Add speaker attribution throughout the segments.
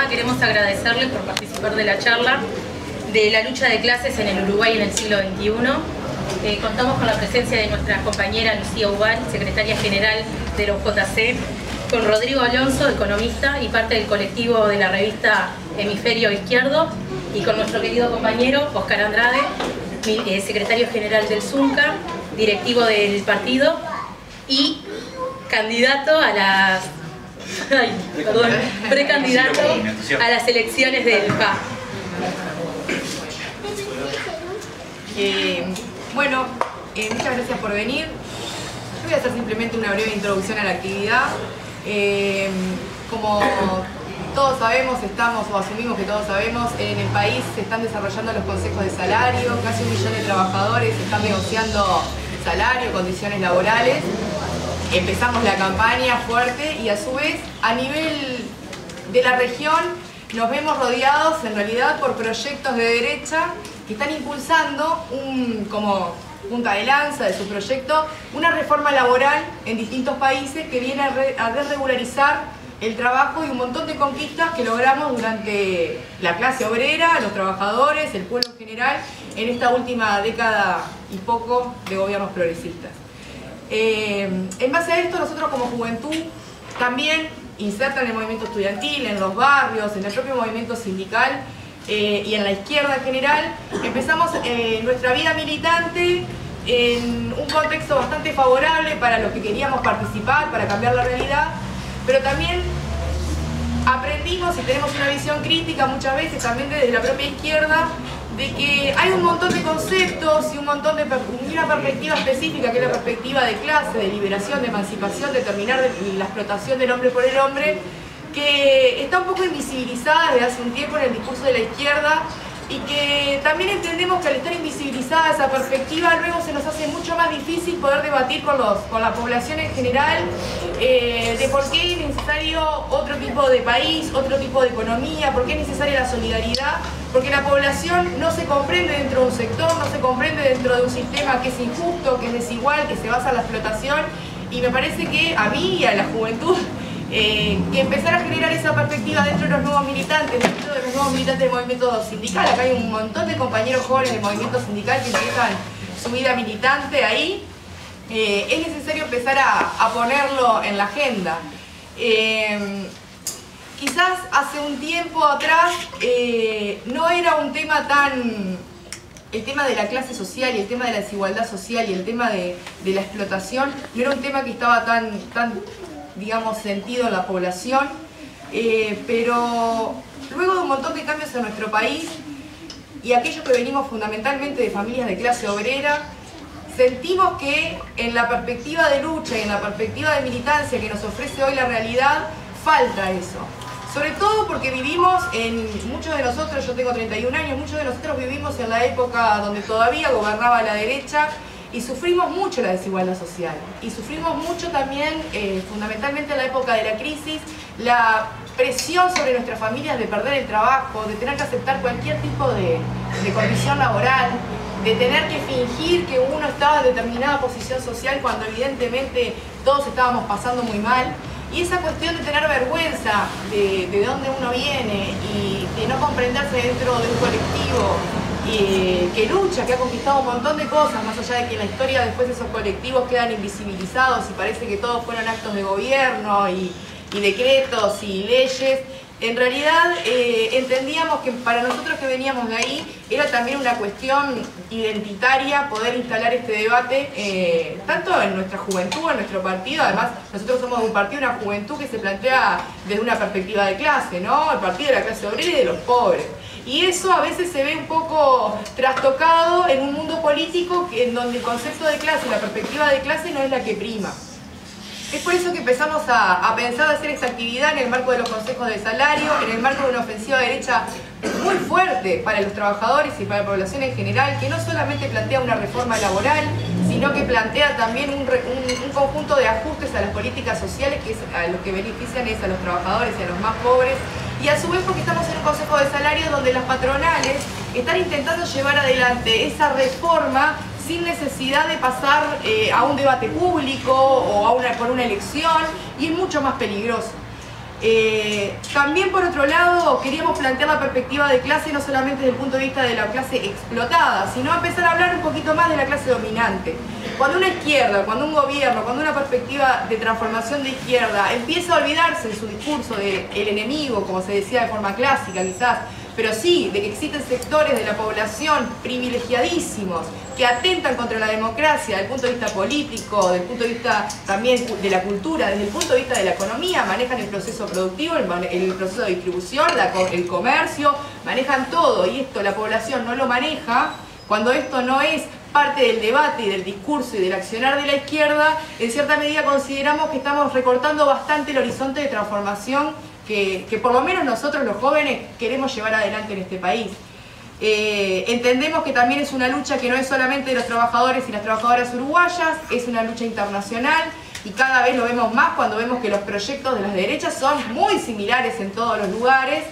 Speaker 1: nada queremos agradecerles por participar de la charla de la lucha de clases en el Uruguay en el siglo XXI. Contamos con la presencia de nuestra compañera Lucía Ubal, secretaria general de la UJC, con Rodrigo Alonso, economista y parte del colectivo de la revista Hemisferio Izquierdo, y con nuestro querido compañero Oscar Andrade, secretario general del ZUNCA, directivo del partido y candidato a las... precandidato a las elecciones del PA.
Speaker 2: Bueno, muchas gracias por venir. Yo voy a hacer simplemente una breve introducción a la actividad. Como todos sabemos, o asumimos que todos sabemos, en el país se están desarrollando los consejos de salario, casi 1 millón de trabajadores están negociando salario, condiciones laborales. Empezamos la campaña fuerte y a su vez a nivel de la región nos vemos rodeados en realidad por proyectos de derecha que están impulsando como punta de lanza de su proyecto una reforma laboral en distintos países que viene a desregularizar el trabajo y un montón de conquistas que logramos durante la clase obrera, los trabajadores, el pueblo en general, en esta última década y poco de gobiernos progresistas. En base a esto, nosotros como juventud también inserta en el movimiento estudiantil, en los barrios, en el propio movimiento sindical y en la izquierda en general, empezamos nuestra vida militante en un contexto bastante favorable para los que queríamos participar, para cambiar la realidad, pero también aprendimos y tenemos una visión crítica muchas veces también desde la propia izquierda de que hay un montón de conceptos y una perspectiva específica que es la perspectiva de clase, de liberación, de emancipación, de terminar la explotación del hombre por el hombre, que está un poco invisibilizada desde hace un tiempo en el discurso de la izquierda y que también entendemos que al estar invisibilizada esa perspectiva luego se nos hace mucho más difícil poder debatir con la población en general de por qué es necesario otro tipo de país, otro tipo de economía, por qué es necesaria la solidaridad, porque la población no se comprende dentro de un sector, no se comprende dentro de un sistema que es injusto, que es desigual, que se basa en la explotación, y me parece que a mí y a la juventud que empezar a generar esa perspectiva dentro de los nuevos militantes, del movimiento sindical. Acá hay un montón de compañeros jóvenes del movimiento sindical que empiezan su vida militante ahí. Es necesario empezar a ponerlo en la agenda. Quizás hace un tiempo atrás no era un tema tan... El tema de la clase social y el tema de la desigualdad social y el tema de la explotación no era un tema que estaba tan digamos, sentido en la población, pero luego de un montón de cambios en nuestro país y aquellos que venimos fundamentalmente de familias de clase obrera, sentimos que en la perspectiva de lucha y en la perspectiva de militancia que nos ofrece hoy la realidad, falta eso. Sobre todo porque vivimos muchos de nosotros, yo tengo 31 años, muchos de nosotros vivimos en la época donde todavía gobernaba la derecha y sufrimos mucho la desigualdad social. Y sufrimos mucho también, fundamentalmente en la época de la crisis, la presión sobre nuestras familias de perder el trabajo, de tener que aceptar cualquier tipo de condición laboral, de tener que fingir que uno estaba en determinada posición social cuando evidentemente todos estábamos pasando muy mal. Y esa cuestión de tener vergüenza de dónde uno viene y de no comprenderse dentro de un colectivo que lucha, que ha conquistado un montón de cosas, más allá de que en la historia después esos colectivos quedan invisibilizados y parece que todos fueron actos de gobierno y decretos y leyes. En realidad entendíamos que para nosotros que veníamos de ahí era también una cuestión identitaria poder instalar este debate tanto en nuestra juventud, en nuestro partido. Además nosotros somos un partido, una juventud que se plantea desde una perspectiva de clase, ¿no? El partido de la clase obrera y de los pobres. Y eso a veces se ve un poco trastocado en un mundo político en donde el concepto de clase y la perspectiva de clase no es la que prima. Es por eso que empezamos a pensar hacer esta actividad en el marco de los consejos de salario, en el marco de una ofensiva derecha muy fuerte para los trabajadores y para la población en general, que no solamente plantea una reforma laboral, sino que plantea también un conjunto de ajustes a las políticas sociales que a los que benefician es a los trabajadores y a los más pobres, y a su vez porque estamos en un consejo de salario donde las patronales están intentando llevar adelante esa reforma sin necesidad de pasar a un debate público o por una elección, y es mucho más peligroso. También por otro lado queríamos plantear la perspectiva de clase no solamente desde el punto de vista de la clase explotada, sino empezar a hablar un poquito más de la clase dominante. Cuando una izquierda, cuando un gobierno, cuando una perspectiva de transformación de izquierda empieza a olvidarse en su discurso del enemigo, como se decía de forma clásica quizás, pero sí de que existen sectores de la población privilegiadísimos que atentan contra la democracia desde el punto de vista político, desde el punto de vista también de la cultura, desde el punto de vista de la economía, manejan el proceso productivo, el proceso de distribución, el comercio, manejan todo, y esto la población no lo maneja. Cuando esto no es parte del debate y del discurso y del accionar de la izquierda, en cierta medida consideramos que estamos recortando bastante el horizonte de transformación que por lo menos nosotros los jóvenes queremos llevar adelante en este país. Entendemos que también es una lucha que no es solamente de los trabajadores y las trabajadoras uruguayas, es una lucha internacional, y cada vez lo vemos más cuando vemos que los proyectos de las derechas son muy similares en todos los lugares.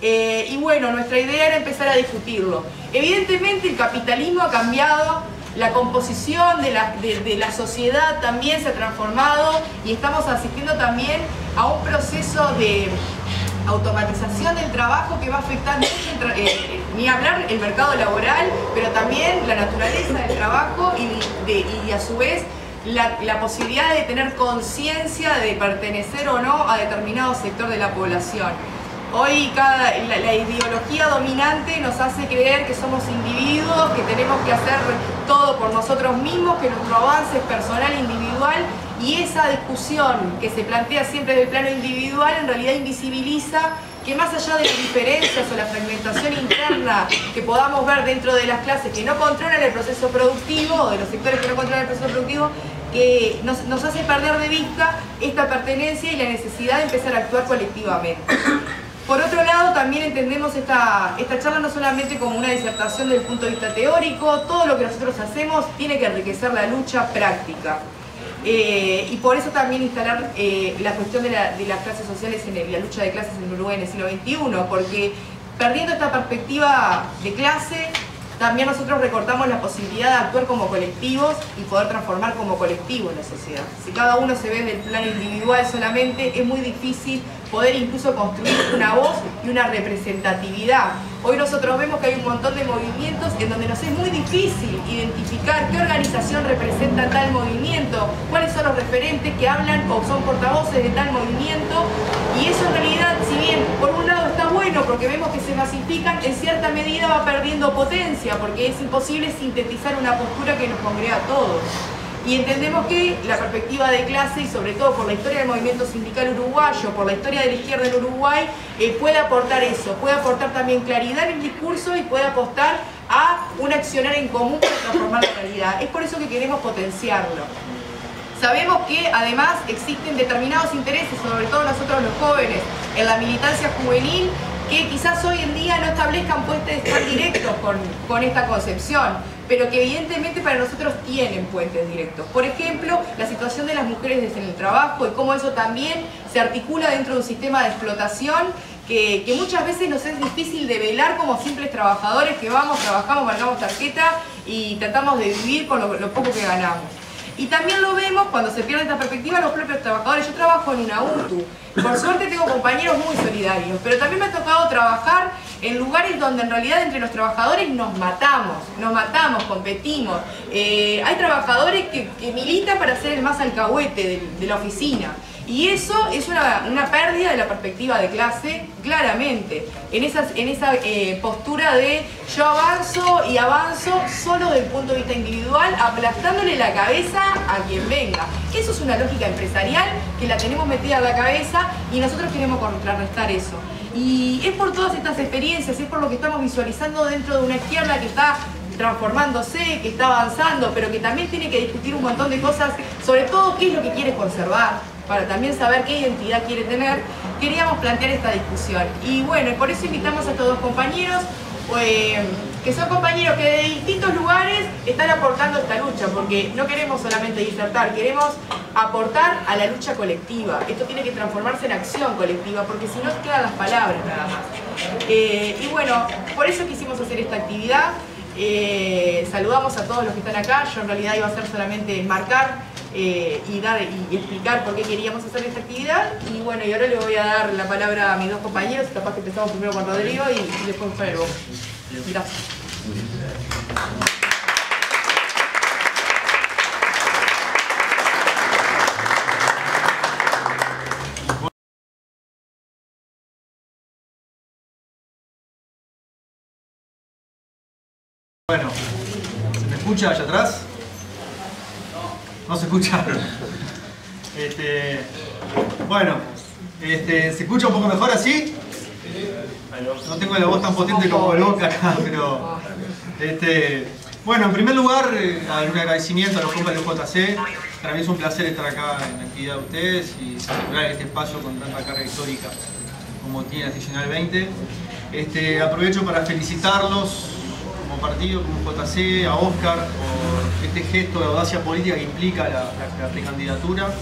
Speaker 2: Y bueno, nuestra idea era empezar a discutirlo. Evidentemente el capitalismo ha cambiado, la composición de la sociedad también se ha transformado, y estamos asistiendo también a un proceso de automatización del trabajo que va a afectar mucho, ni hablar el mercado laboral, pero también la naturaleza del trabajo y a su vez la posibilidad de tener conciencia de pertenecer o no a determinado sector de la población. Hoy la ideología dominante nos hace creer que somos individuos, que tenemos que hacer todo por nosotros mismos, que nuestro avance es personal e individual, y esa discusión que se plantea siempre desde el plano individual en realidad invisibiliza que más allá de las diferencias o la fragmentación interna que podamos ver dentro de las clases que no controlan el proceso productivo, o de los sectores que no controlan el proceso productivo, que nos hace perder de vista esta pertenencia y la necesidad de empezar a actuar colectivamente. Por otro lado, también entendemos esta charla no solamente como una disertación desde el punto de vista teórico, todo lo que nosotros hacemos tiene que enriquecer la lucha práctica. Y por eso también instalar la cuestión de las clases sociales en la lucha de clases en Uruguay en el siglo XXI, porque perdiendo esta perspectiva de clase, también nosotros recortamos la posibilidad de actuar como colectivos y poder transformar como colectivo en la sociedad. Si cada uno se ve desde el plano individual solamente, es muy difícil poder incluso construir una voz y una representatividad. Hoy nosotros vemos que hay un montón de movimientos en donde nos es muy difícil identificar qué organización representa tal movimiento, cuáles son los referentes que hablan o son portavoces de tal movimiento, y eso en realidad, si bien por un lado está bueno porque vemos que se masifican, en cierta medida va perdiendo potencia porque es imposible sintetizar una postura que nos congrega a todos. Y entendemos que la perspectiva de clase, y sobre todo por la historia del movimiento sindical uruguayo, por la historia de la izquierda en Uruguay, puede aportar eso, puede aportar también claridad en el discurso y puede apostar a un accionar en común para transformar la realidad. Es por eso que queremos potenciarlo. Sabemos que además existen determinados intereses, sobre todo nosotros los jóvenes, en la militancia juvenil, que quizás hoy en día no establezcan puentes tan directos con esta concepción, pero que evidentemente para nosotros tienen puentes directos. Por ejemplo, la situación de las mujeres desde el trabajo y cómo eso también se articula dentro de un sistema de explotación que muchas veces nos es difícil de velar como simples trabajadores que vamos, trabajamos, marcamos tarjeta y tratamos de vivir con lo poco que ganamos. Y también lo vemos cuando se pierde esta perspectiva los propios trabajadores. Yo trabajo en una UTU, por suerte tengo compañeros muy solidarios, pero también me ha tocado trabajar en lugares donde en realidad entre los trabajadores nos matamos, competimos. Hay trabajadores que militan para ser el más alcahuete de la oficina. Y eso es una pérdida de la perspectiva de clase, claramente, en esa postura de yo avanzo y avanzo solo desde el punto de vista individual, aplastándole la cabeza a quien venga. Eso es una lógica empresarial que la tenemos metida en la cabeza y nosotros queremos contrarrestar eso. Y es por todas estas experiencias, es por lo que estamos visualizando dentro de una izquierda que está transformándose, que está avanzando, pero que también tiene que discutir un montón de cosas, sobre todo qué es lo que quiere conservar, para también saber qué identidad quiere tener. Queríamos plantear esta discusión. Y bueno, por eso invitamos a estos dos compañeros, que son compañeros que de distintos lugares están aportando esta lucha, porque no queremos solamente disertar, queremos aportar a la lucha colectiva. Esto tiene que transformarse en acción colectiva, porque si no quedan las palabras nada más. Y bueno, por eso quisimos hacer esta actividad. Saludamos a todos los que están acá. Yo en realidad iba a hacer solamente marcar y explicar por qué queríamos hacer esta actividad. Y bueno, y ahora le voy a dar la palabra a mis dos compañeros, capaz que empezamos primero con Rodrigo y después con el vos. Gracias.
Speaker 3: Bueno, ¿se me escucha allá atrás? No se escucha. Bueno, ¿se escucha un poco mejor así? No tengo la voz tan potente como el Boca acá, pero... bueno, en primer lugar, un agradecimiento a los compas del UJC. Para mí es un placer estar acá en la actividad de ustedes y celebrar este espacio con tanta carga histórica como tiene la Seccional 20. Aprovecho para felicitarlos como partido, como JC, a Oscar por este gesto de audacia política que implica la precandidatura.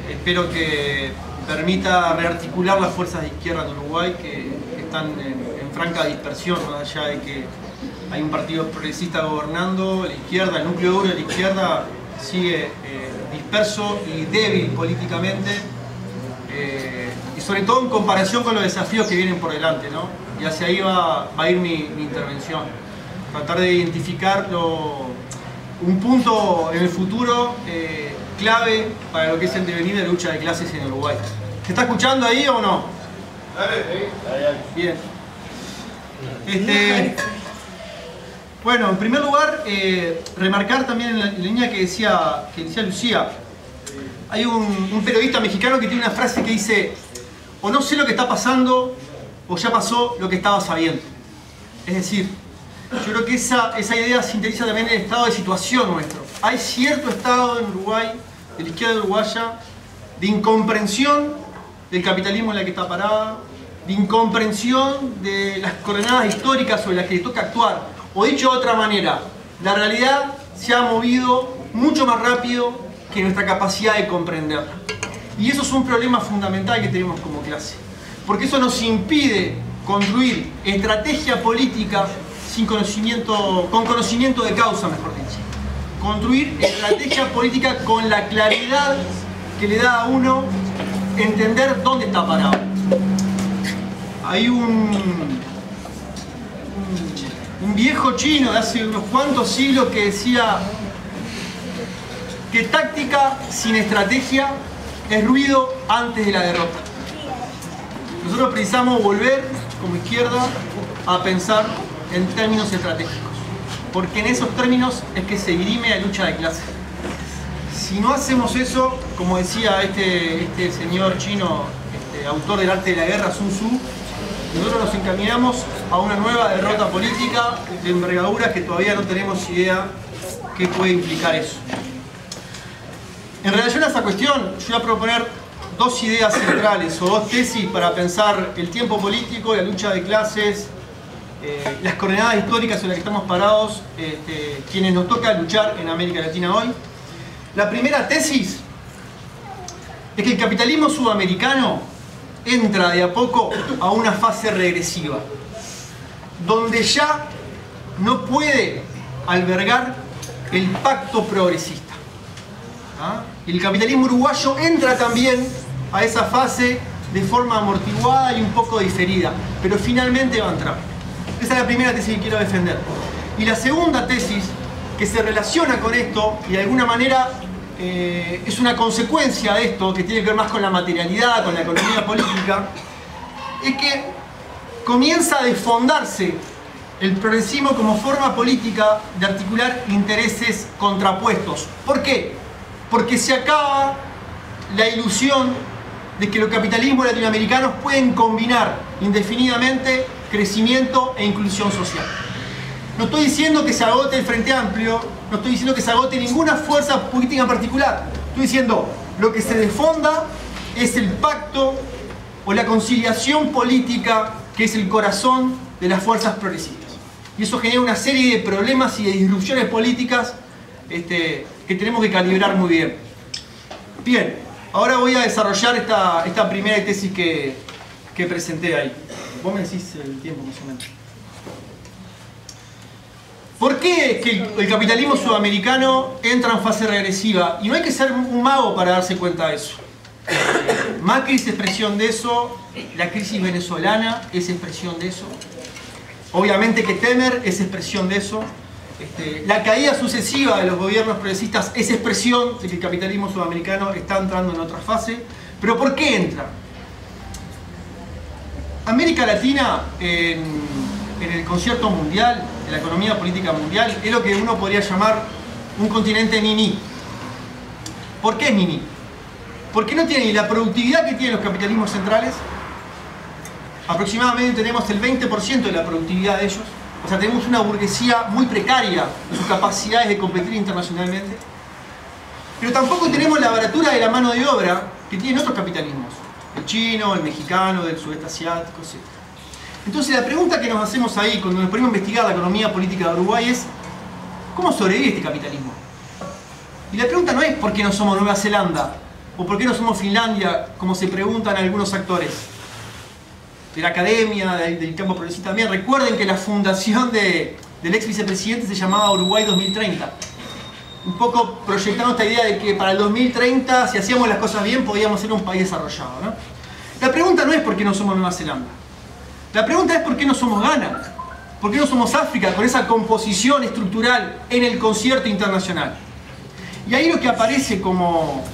Speaker 3: Espero que permita rearticular las fuerzas de izquierda en Uruguay que están en franca dispersión, más allá de que hay un partido progresista gobernando, la izquierda, el núcleo duro de la izquierda sigue disperso y débil políticamente, y sobre todo en comparación con los desafíos que vienen por delante, ¿no? Y hacia ahí va a ir mi intervención. Tratar de identificar un punto en el futuro clave para lo que es el devenir de la lucha de clases en Uruguay. ¿Se está escuchando ahí o no? Bien. Bueno, en primer lugar, remarcar también en la línea que decía Lucía. Hay un periodista mexicano que tiene una frase que dice: o no sé lo que está pasando, o ya pasó lo que estaba sabiendo. Es decir, yo creo que esa idea sintetiza también el estado de situación nuestro. Hay cierto estado en Uruguay, de la izquierda uruguaya, de incomprensión del capitalismo en la que está parada, de incomprensión de las coordenadas históricas sobre las que le toca actuar. O dicho de otra manera, la realidad se ha movido mucho más rápido que nuestra capacidad de comprenderla. Y eso es un problema fundamental que tenemos como clase. Porque eso nos impide construir estrategia política con conocimiento de causa, mejor dicho. Construir estrategia política con la claridad que le da a uno entender dónde está parado. Hay un viejo chino de hace unos cuantos siglos que decía que táctica sin estrategia es ruido antes de la derrota. Nosotros precisamos volver, como izquierda, a pensar en términos estratégicos, porque en esos términos es que se dirime la lucha de clases. Si no hacemos eso, como decía este señor chino, autor del arte de la guerra, Sun Tzu, nosotros nos encaminamos a una nueva derrota política de envergadura que todavía no tenemos idea qué puede implicar eso. En relación a esa cuestión, yo voy a proponer dos ideas centrales o dos tesis para pensar el tiempo político, la lucha de clases, las coordenadas históricas en las que estamos parados, quienes nos toca luchar en América Latina hoy. La primera tesis es que el capitalismo sudamericano entra de a poco a una fase regresiva, donde ya no puede albergar el pacto progresista. Y el capitalismo uruguayo entra también a esa fase de forma amortiguada y un poco diferida, pero finalmente va a entrar. Esa es la primera tesis que quiero defender. Y la segunda tesis, que se relaciona con esto y de alguna manera es una consecuencia de esto, que tiene que ver más con la materialidad, con la economía política, es que comienza a desfondarse el progresismo como forma política de articular intereses contrapuestos. ¿Por qué? Porque se acaba la ilusión de que los capitalismos latinoamericanos pueden combinar indefinidamente crecimiento e inclusión social. No estoy diciendo que se agote el Frente Amplio, no estoy diciendo que se agote ninguna fuerza política en particular. Estoy diciendo lo que se desfonda es el pacto o la conciliación política que es el corazón de las fuerzas progresistas. Y eso genera una serie de problemas y de disrupciones políticas que tenemos que calibrar muy bien. Bien, ahora voy a desarrollar esta primera tesis que presenté ahí. Vos me decís el tiempo más o menos. ¿Por qué es que el capitalismo sudamericano entra en fase regresiva? Y no hay que ser un mago para darse cuenta de eso. Macri es expresión de eso, la crisis venezolana es expresión de eso, obviamente que Temer es expresión de eso, la caída sucesiva de los gobiernos progresistas es expresión de que el capitalismo sudamericano está entrando en otra fase. ¿Pero por qué entra? América Latina en el concierto mundial, en la economía política mundial, es lo que uno podría llamar un continente niní. ¿Por qué es niní? Porque no tiene ni la productividad que tienen los capitalismos centrales. Aproximadamente tenemos el 20% de la productividad de ellos. O sea, tenemos una burguesía muy precaria en sus capacidades de competir internacionalmente. Pero tampoco tenemos la baratura de la mano de obra que tienen otros capitalismos. El chino, el mexicano, del sudeste asiático, etc. Entonces la pregunta que nos hacemos ahí, cuando nos ponemos a investigar la economía política de Uruguay es ¿cómo sobrevive este capitalismo? Y la pregunta no es ¿por qué no somos Nueva Zelanda? ¿O por qué no somos Finlandia? Como se preguntan algunos actores de la academia, del campo progresista también. Recuerden que la fundación del ex vicepresidente se llamaba Uruguay 2030. Un poco proyectando esta idea de que para el 2030, si hacíamos las cosas bien, podíamos ser un país desarrollado, ¿no? La pregunta no es por qué no somos Nueva Zelanda. La pregunta es por qué no somos Ghana. ¿Por qué no somos África con esa composición estructural en el concierto internacional? Y ahí lo que aparece como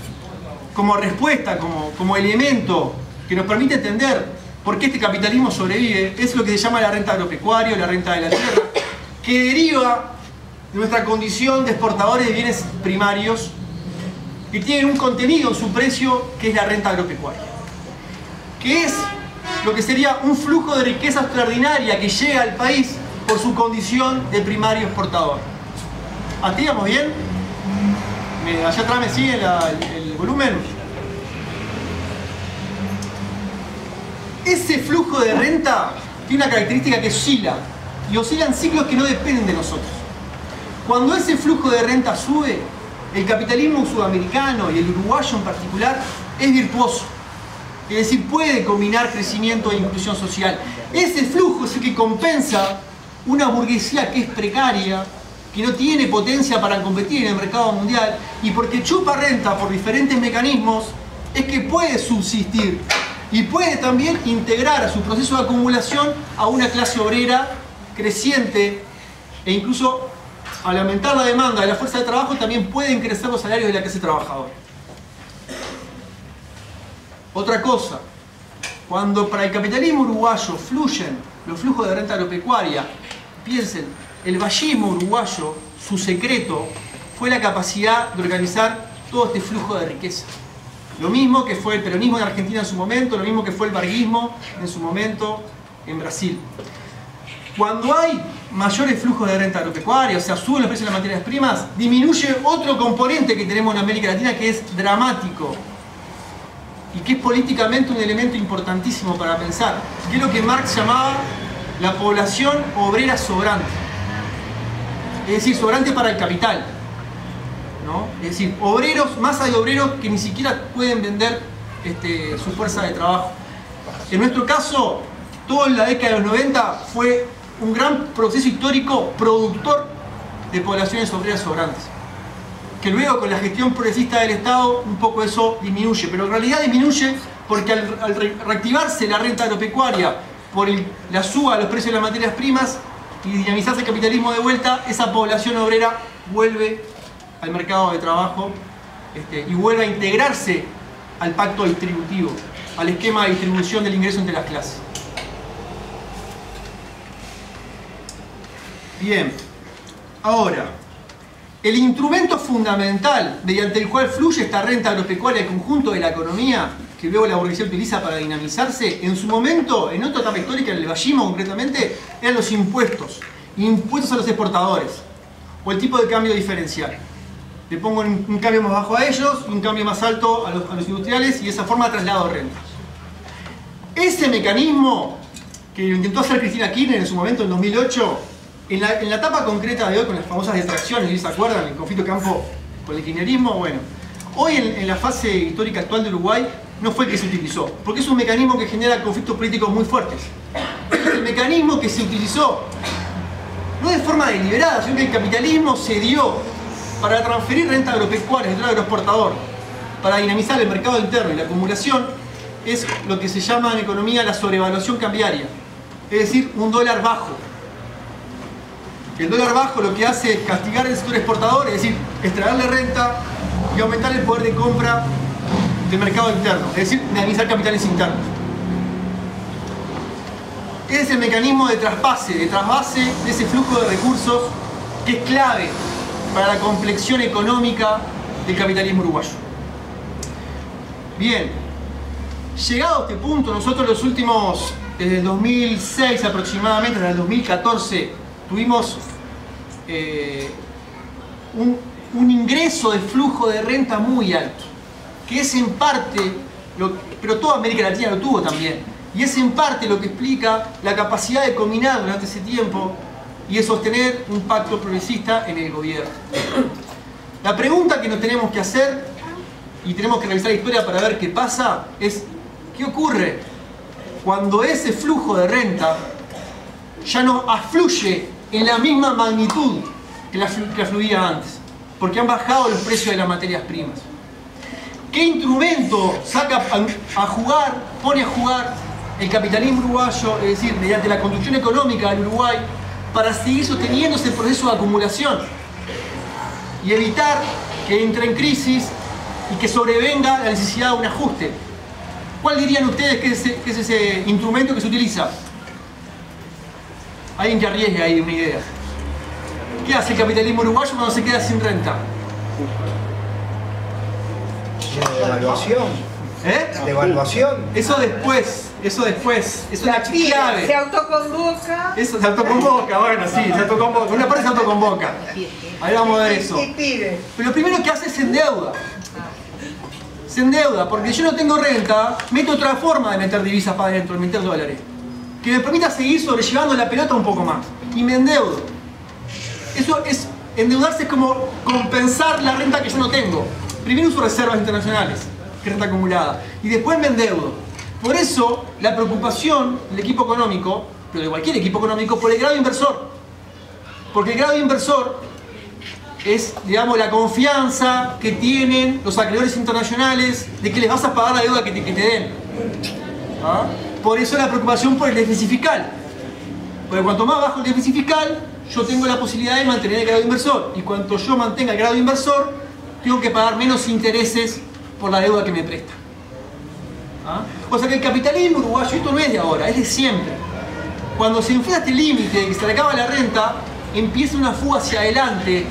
Speaker 3: respuesta, como elemento que nos permite entender por qué este capitalismo sobrevive, es lo que se llama la renta agropecuaria, la renta de la tierra, que deriva de nuestra condición de exportadores de bienes primarios que tienen un contenido en su precio que es la renta agropecuaria, que es lo que sería un flujo de riqueza extraordinaria que llega al país por su condición de primario exportador. ¿Hasta íbamos bien? Allá atrás me sigue el volumen. Ese flujo de renta tiene una característica que oscila, y oscilan ciclos que no dependen de nosotros. Cuando ese flujo de renta sube, el capitalismo sudamericano y el uruguayo en particular es virtuoso. Es decir, puede combinar crecimiento e inclusión social. Ese flujo es el que compensa una burguesía que es precaria, que no tiene potencia para competir en el mercado mundial, y porque chupa renta por diferentes mecanismos, es que puede subsistir y puede también integrar a su proceso de acumulación a una clase obrera creciente, e incluso al aumentar la demanda de la fuerza de trabajo también pueden crecer los salarios de la clase trabajadora. Otra cosa, cuando para el capitalismo uruguayo fluyen los flujos de renta agropecuaria, piensen, el vallismo uruguayo, su secreto fue la capacidad de organizar todo este flujo de riqueza. Lo mismo que fue el peronismo en Argentina en su momento, lo mismo que fue el varguismo en su momento en Brasil. Cuando hay mayores flujos de renta agropecuaria, o sea, suben los precios de las materias primas, disminuye otro componente que tenemos en América Latina que es dramático y que es políticamente un elemento importantísimo para pensar, que es lo que Marx llamaba la población obrera sobrante. Es decir, sobrante para el capital, ¿no? Es decir, obreros, masa de obreros que ni siquiera pueden vender su fuerza de trabajo. En nuestro caso, toda la década de los 90 fue un gran proceso histórico productor de poblaciones obreras sobrantes, que luego con la gestión progresista del Estado un poco eso disminuye, pero en realidad disminuye porque al reactivarse la renta agropecuaria por la suba de los precios de las materias primas y dinamizarse el capitalismo de vuelta, esa población obrera vuelve al mercado de trabajo y vuelve a integrarse al pacto distributivo, al esquema de distribución del ingreso entre las clases. Bien, ahora, el instrumento fundamental mediante el cual fluye esta renta agropecuaria, el conjunto de la economía, que luego la burguesía utiliza para dinamizarse, en su momento, en otra etapa histórica, en el vallismo concretamente, eran los impuestos. Impuestos a los exportadores, o el tipo de cambio diferencial. Le pongo un cambio más bajo a ellos y un cambio más alto a los industriales, y de esa forma traslado rentas. Ese mecanismo, que lo intentó hacer Cristina Kirchner en su momento, en 2008, en la etapa concreta de hoy, con las famosas detracciones, ¿sí se acuerdan? El conflicto campo con el kirchnerismo, bueno. Hoy en la fase histórica actual de Uruguay no fue el que se utilizó, porque es un mecanismo que genera conflictos políticos muy fuertes. Es el mecanismo que se utilizó no de forma deliberada, sino que el capitalismo se dio para transferir renta agropecuaria del agroexportador, para dinamizar el mercado interno y la acumulación, es lo que se llama en economía la sobrevaluación cambiaria, es decir, un dólar bajo. El dólar bajo lo que hace es castigar el sector exportador, es decir, extraerle renta y aumentar el poder de compra del mercado interno, es decir, dinamizar capitales internos. Ese es el mecanismo de trasvase de ese flujo de recursos que es clave para la complexión económica del capitalismo uruguayo. Bien, llegado a este punto, nosotros los últimos, desde el 2006 aproximadamente, hasta el 2014, tuvimos un ingreso de flujo de renta muy alto, que es en parte, pero toda América Latina lo tuvo también, y es en parte lo que explica la capacidad de combinar durante ese tiempo y de sostener un pacto progresista en el gobierno. La pregunta que nos tenemos que hacer, y tenemos que revisar la historia para ver qué pasa, es ¿qué ocurre cuando ese flujo de renta ya no afluye en la misma magnitud que afluía antes? Porque han bajado los precios de las materias primas. ¿Qué instrumento pone a jugar el capitalismo uruguayo, es decir, mediante la construcción económica del Uruguay, para seguir sosteniendo ese proceso de acumulación y evitar que entre en crisis y que sobrevenga la necesidad de un ajuste? ¿Cuál dirían ustedes que es ese instrumento que se utiliza? Alguien que arriesgue ahí una idea. ¿Qué hace el capitalismo uruguayo cuando se queda sin renta?
Speaker 4: Devaluación.
Speaker 3: ¿Eh?
Speaker 4: Devaluación.
Speaker 3: Eso después, eso es la clave.
Speaker 5: Se autoconvoca.
Speaker 3: Eso se autoconvoca, bueno, sí, se autoconvoca. Una parte se autoconvoca. Ahí vamos a ver eso.
Speaker 5: Y pide.
Speaker 3: Pero lo primero que hace es se endeuda. Se endeuda, porque yo no tengo renta, meto otra forma de meter divisas para adentro, de meter dólares, que me permita seguir sobrellevando la pelota un poco más. Y me endeudo. Eso es, endeudarse es como compensar la renta que yo no tengo. Primero uso reservas internacionales, que es renta acumulada, y después me endeudo. Por eso, la preocupación del equipo económico, pero de cualquier equipo económico, por el grado inversor. Porque el grado inversor es, digamos, la confianza que tienen los acreedores internacionales de que les vas a pagar la deuda que te den. ¿Ah? Por eso la preocupación por el déficit fiscal. Porque cuanto más bajo el déficit fiscal, yo tengo la posibilidad de mantener el grado inversor. Y cuanto yo mantenga el grado inversor, tengo que pagar menos intereses por la deuda que me presta. ¿Ah? O sea que el capitalismo uruguayo, esto no es de ahora, es de siempre. Cuando se enfrenta este límite de que se le acaba la renta, empieza una fuga hacia adelante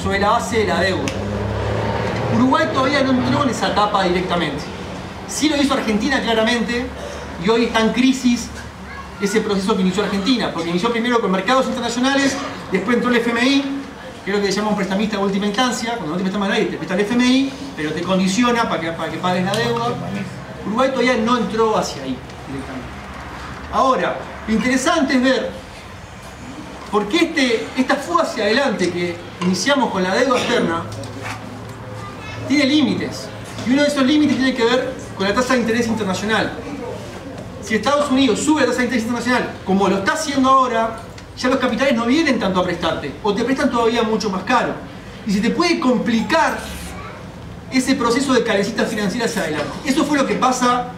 Speaker 3: sobre la base de la deuda. Uruguay todavía no entró en esa etapa directamente. Sí lo hizo Argentina claramente, y hoy está en crisis ese proceso que inició Argentina, porque inició primero con mercados internacionales, después entró el FMI, que es lo que se llama un prestamista de última instancia. Cuando no te prestas nadie, te presta el FMI, pero te condiciona para que pagues la deuda. Uruguay todavía no entró hacia ahí directamente. Ahora, lo interesante es ver por qué esta fuga hacia adelante que iniciamos con la deuda externa tiene límites. Y uno de esos límites tiene que ver con la tasa de interés internacional. Si Estados Unidos sube la tasa de interés internacional, como lo está haciendo ahora, ya los capitales no vienen tanto a prestarte, o te prestan todavía mucho más caro. Y se te puede complicar ese proceso de carecita financiera hacia adelante. Eso fue lo que pasa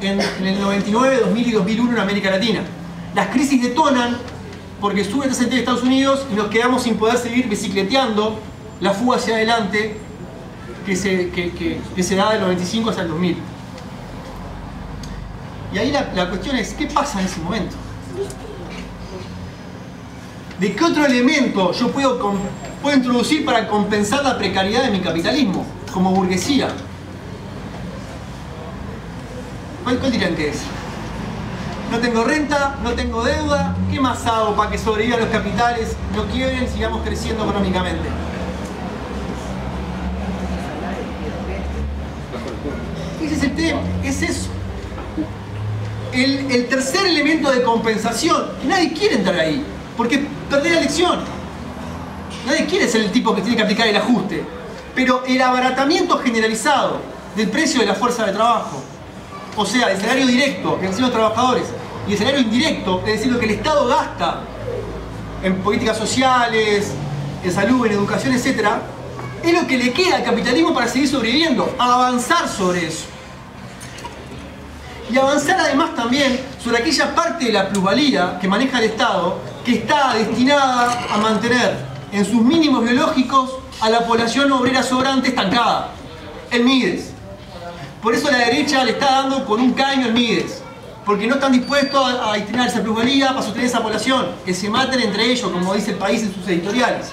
Speaker 3: en el 99, 2000 y 2001 en América Latina. Las crisis detonan porque sube la tasa de interés de Estados Unidos y nos quedamos sin poder seguir bicicleteando la fuga hacia adelante que se da del 95 hasta el 2000. Y ahí la cuestión es, ¿qué pasa en ese momento? ¿De qué otro elemento yo puedo introducir para compensar la precariedad de mi capitalismo como burguesía? ¿Cuál dirían que es? No tengo renta, no tengo deuda, ¿qué más hago para que sobrevivan los capitales, no quiebren y sigamos creciendo económicamente? Ese es el tema, es eso. El tercer elemento de compensación, que nadie quiere entrar ahí, porque perdés la elección. Nadie quiere ser el tipo que tiene que aplicar el ajuste. Pero el abaratamiento generalizado del precio de la fuerza de trabajo, o sea, el salario directo, que reciben los trabajadores, y el salario indirecto, es decir, lo que el Estado gasta en políticas sociales, en salud, en educación, etc., es lo que le queda al capitalismo para seguir sobreviviendo, avanzar sobre eso. Y avanzar además también sobre aquella parte de la plusvalía que maneja el Estado, que está destinada a mantener en sus mínimos biológicos a la población obrera sobrante estancada, el Mides. Por eso la derecha le está dando con un caño al Mides, porque no están dispuestos a destinar esa plusvalía para sostener esa población, que se maten entre ellos, como dice el País en sus editoriales.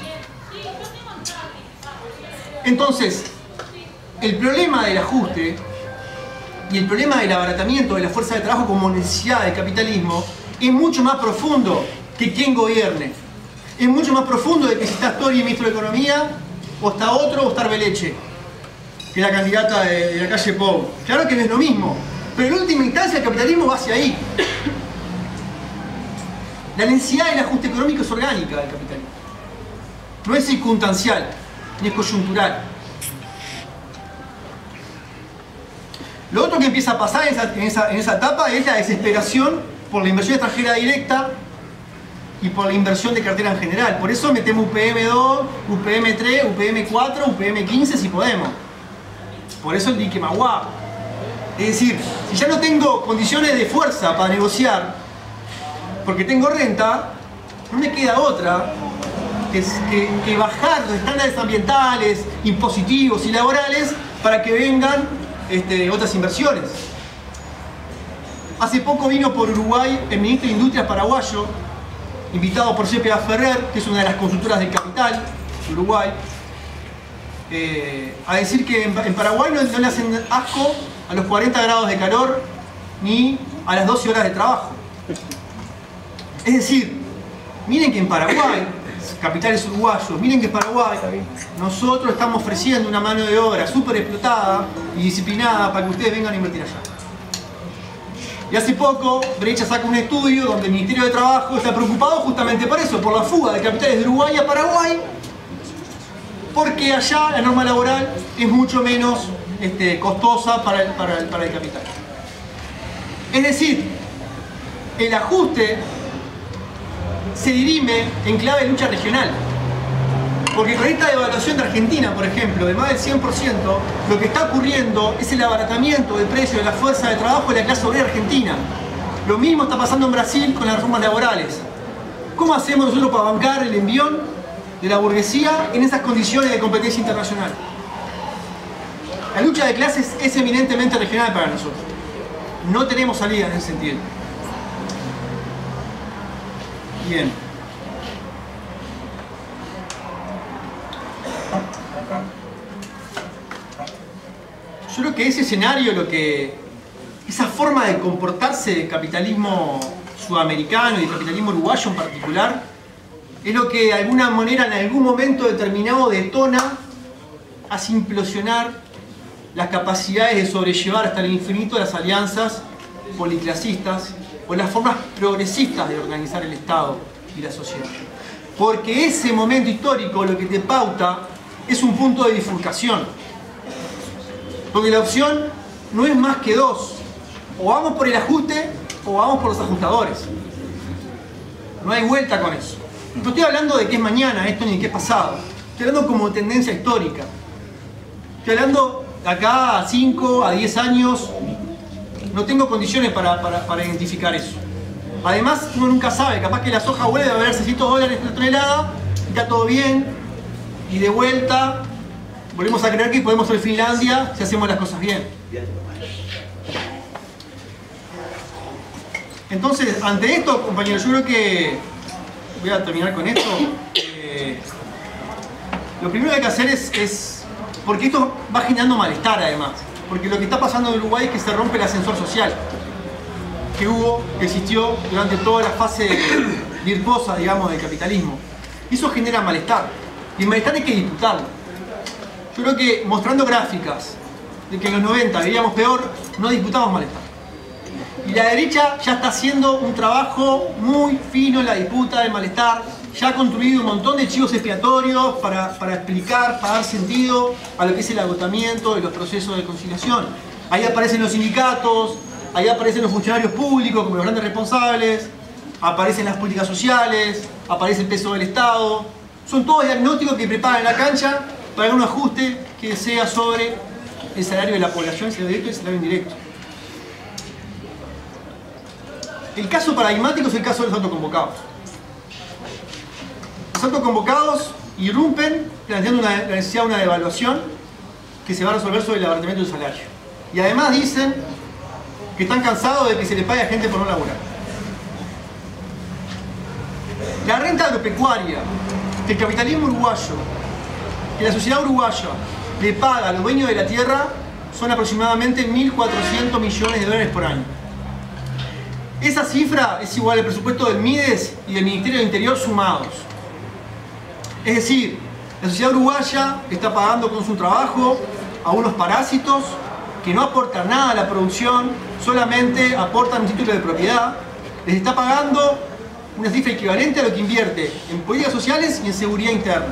Speaker 3: Entonces, el problema del ajuste y el problema del abaratamiento de la fuerza de trabajo como necesidad del capitalismo es mucho más profundo que quién gobierne. Es mucho más profundo de que si está Astori, ministro de Economía, o está otro, o está Arbeleche, que es la candidata de la calle Pou. Claro que no es lo mismo, pero en última instancia el capitalismo va hacia ahí. La necesidad del ajuste económico es orgánica del capitalismo. No es circunstancial, ni es coyuntural. Lo otro que empieza a pasar en esa etapa es la desesperación por la inversión extranjera directa y por la inversión de cartera en general. Por eso metemos UPM2, UPM3, UPM4, UPM15 si podemos. Por eso el dique Maguá. Es decir, si ya no tengo condiciones de fuerza para negociar, porque tengo renta, no me queda otra que bajar los estándares ambientales, impositivos y laborales para que vengan otras inversiones. Hace poco vino por Uruguay el ministro de Industrias paraguayo, invitado por Cepeda Ferrer, que es una de las consultoras del capital de Uruguay, a decir que en Paraguay no le hacen asco a los 40 grados de calor ni a las 12 horas de trabajo. Es decir, miren que en Paraguay, capitales uruguayos, miren que en Paraguay nosotros estamos ofreciendo una mano de obra súper explotada y disciplinada para que ustedes vengan a invertir allá. Y hace poco Brecha saca un estudio donde el Ministerio de Trabajo está preocupado justamente por eso, por la fuga de capitales de Uruguay a Paraguay, porque allá la norma laboral es mucho menos costosa para el capital. Es decir, el ajuste se dirime en clave de lucha regional. Porque con esta devaluación de Argentina, por ejemplo, de más del 100%, lo que está ocurriendo es el abaratamiento del precio de la fuerza de trabajo de la clase obrera argentina. Lo mismo está pasando en Brasil con las reformas laborales. ¿Cómo hacemos nosotros para bancar el envión de la burguesía en esas condiciones de competencia internacional? La lucha de clases es eminentemente regional para nosotros. No tenemos salida en ese sentido. Bien. Yo creo que ese escenario, esa forma de comportarse del capitalismo sudamericano y del capitalismo uruguayo en particular, es lo que de alguna manera en algún momento determinado detona, hace implosionar las capacidades de sobrellevar hasta el infinito las alianzas policlasistas o las formas progresistas de organizar el Estado y la sociedad. Porque ese momento histórico lo que te pauta es un punto de bifurcación. Porque la opción no es más que dos. O vamos por el ajuste o vamos por los ajustadores. No hay vuelta con eso. No estoy hablando de qué es mañana esto ni de qué es pasado. Estoy hablando como tendencia histórica. Estoy hablando de acá a 5, a 10 años. No tengo condiciones para identificar eso. Además, uno nunca sabe. Capaz que la soja vuelve a valer $600 la tonelada, está todo bien, y de vuelta volvemos a creer que podemos ser Finlandia si hacemos las cosas bien. Entonces, ante esto, compañeros, yo creo que voy a terminar con esto. Lo primero que hay que hacer es porque esto va generando malestar además. Porque lo que está pasando en Uruguay es que se rompe el ascensor social que existió durante toda la fase virtuosa, digamos, del capitalismo. Y eso genera malestar. Y el malestar hay que disputarlo. Yo creo que mostrando gráficas de que en los 90 vivíamos peor, no disputamos malestar. Y la derecha ya está haciendo un trabajo muy fino en la disputa del malestar. Ya ha construido un montón de chivos expiatorios para explicar, para dar sentido a lo que es el agotamiento de los procesos de conciliación. Ahí aparecen los sindicatos, ahí aparecen los funcionarios públicos como los grandes responsables, aparecen las políticas sociales, aparece el peso del Estado. Son todos diagnósticos que preparan la cancha para un ajuste que sea sobre el salario de la población, el salario directo y el salario indirecto. El caso paradigmático es el caso de los autoconvocados. Los autoconvocados irrumpen planteando la necesidad de una devaluación que se va a resolver sobre el abaratamiento del salario. Y además dicen que están cansados de que se les pague a gente por no laburar. La renta agropecuaria que el capitalismo uruguayo, que la sociedad uruguaya le paga a los dueños de la tierra son aproximadamente 1.400 millones de dólares por año. Esa cifra es igual al presupuesto del MIDES y del Ministerio del Interior sumados. Es decir, la sociedad uruguaya está pagando con su trabajo a unos parásitos que no aportan nada a la producción, solamente aportan un título de propiedad. Les está pagando una cifra equivalente a lo que invierte en políticas sociales y en seguridad interna.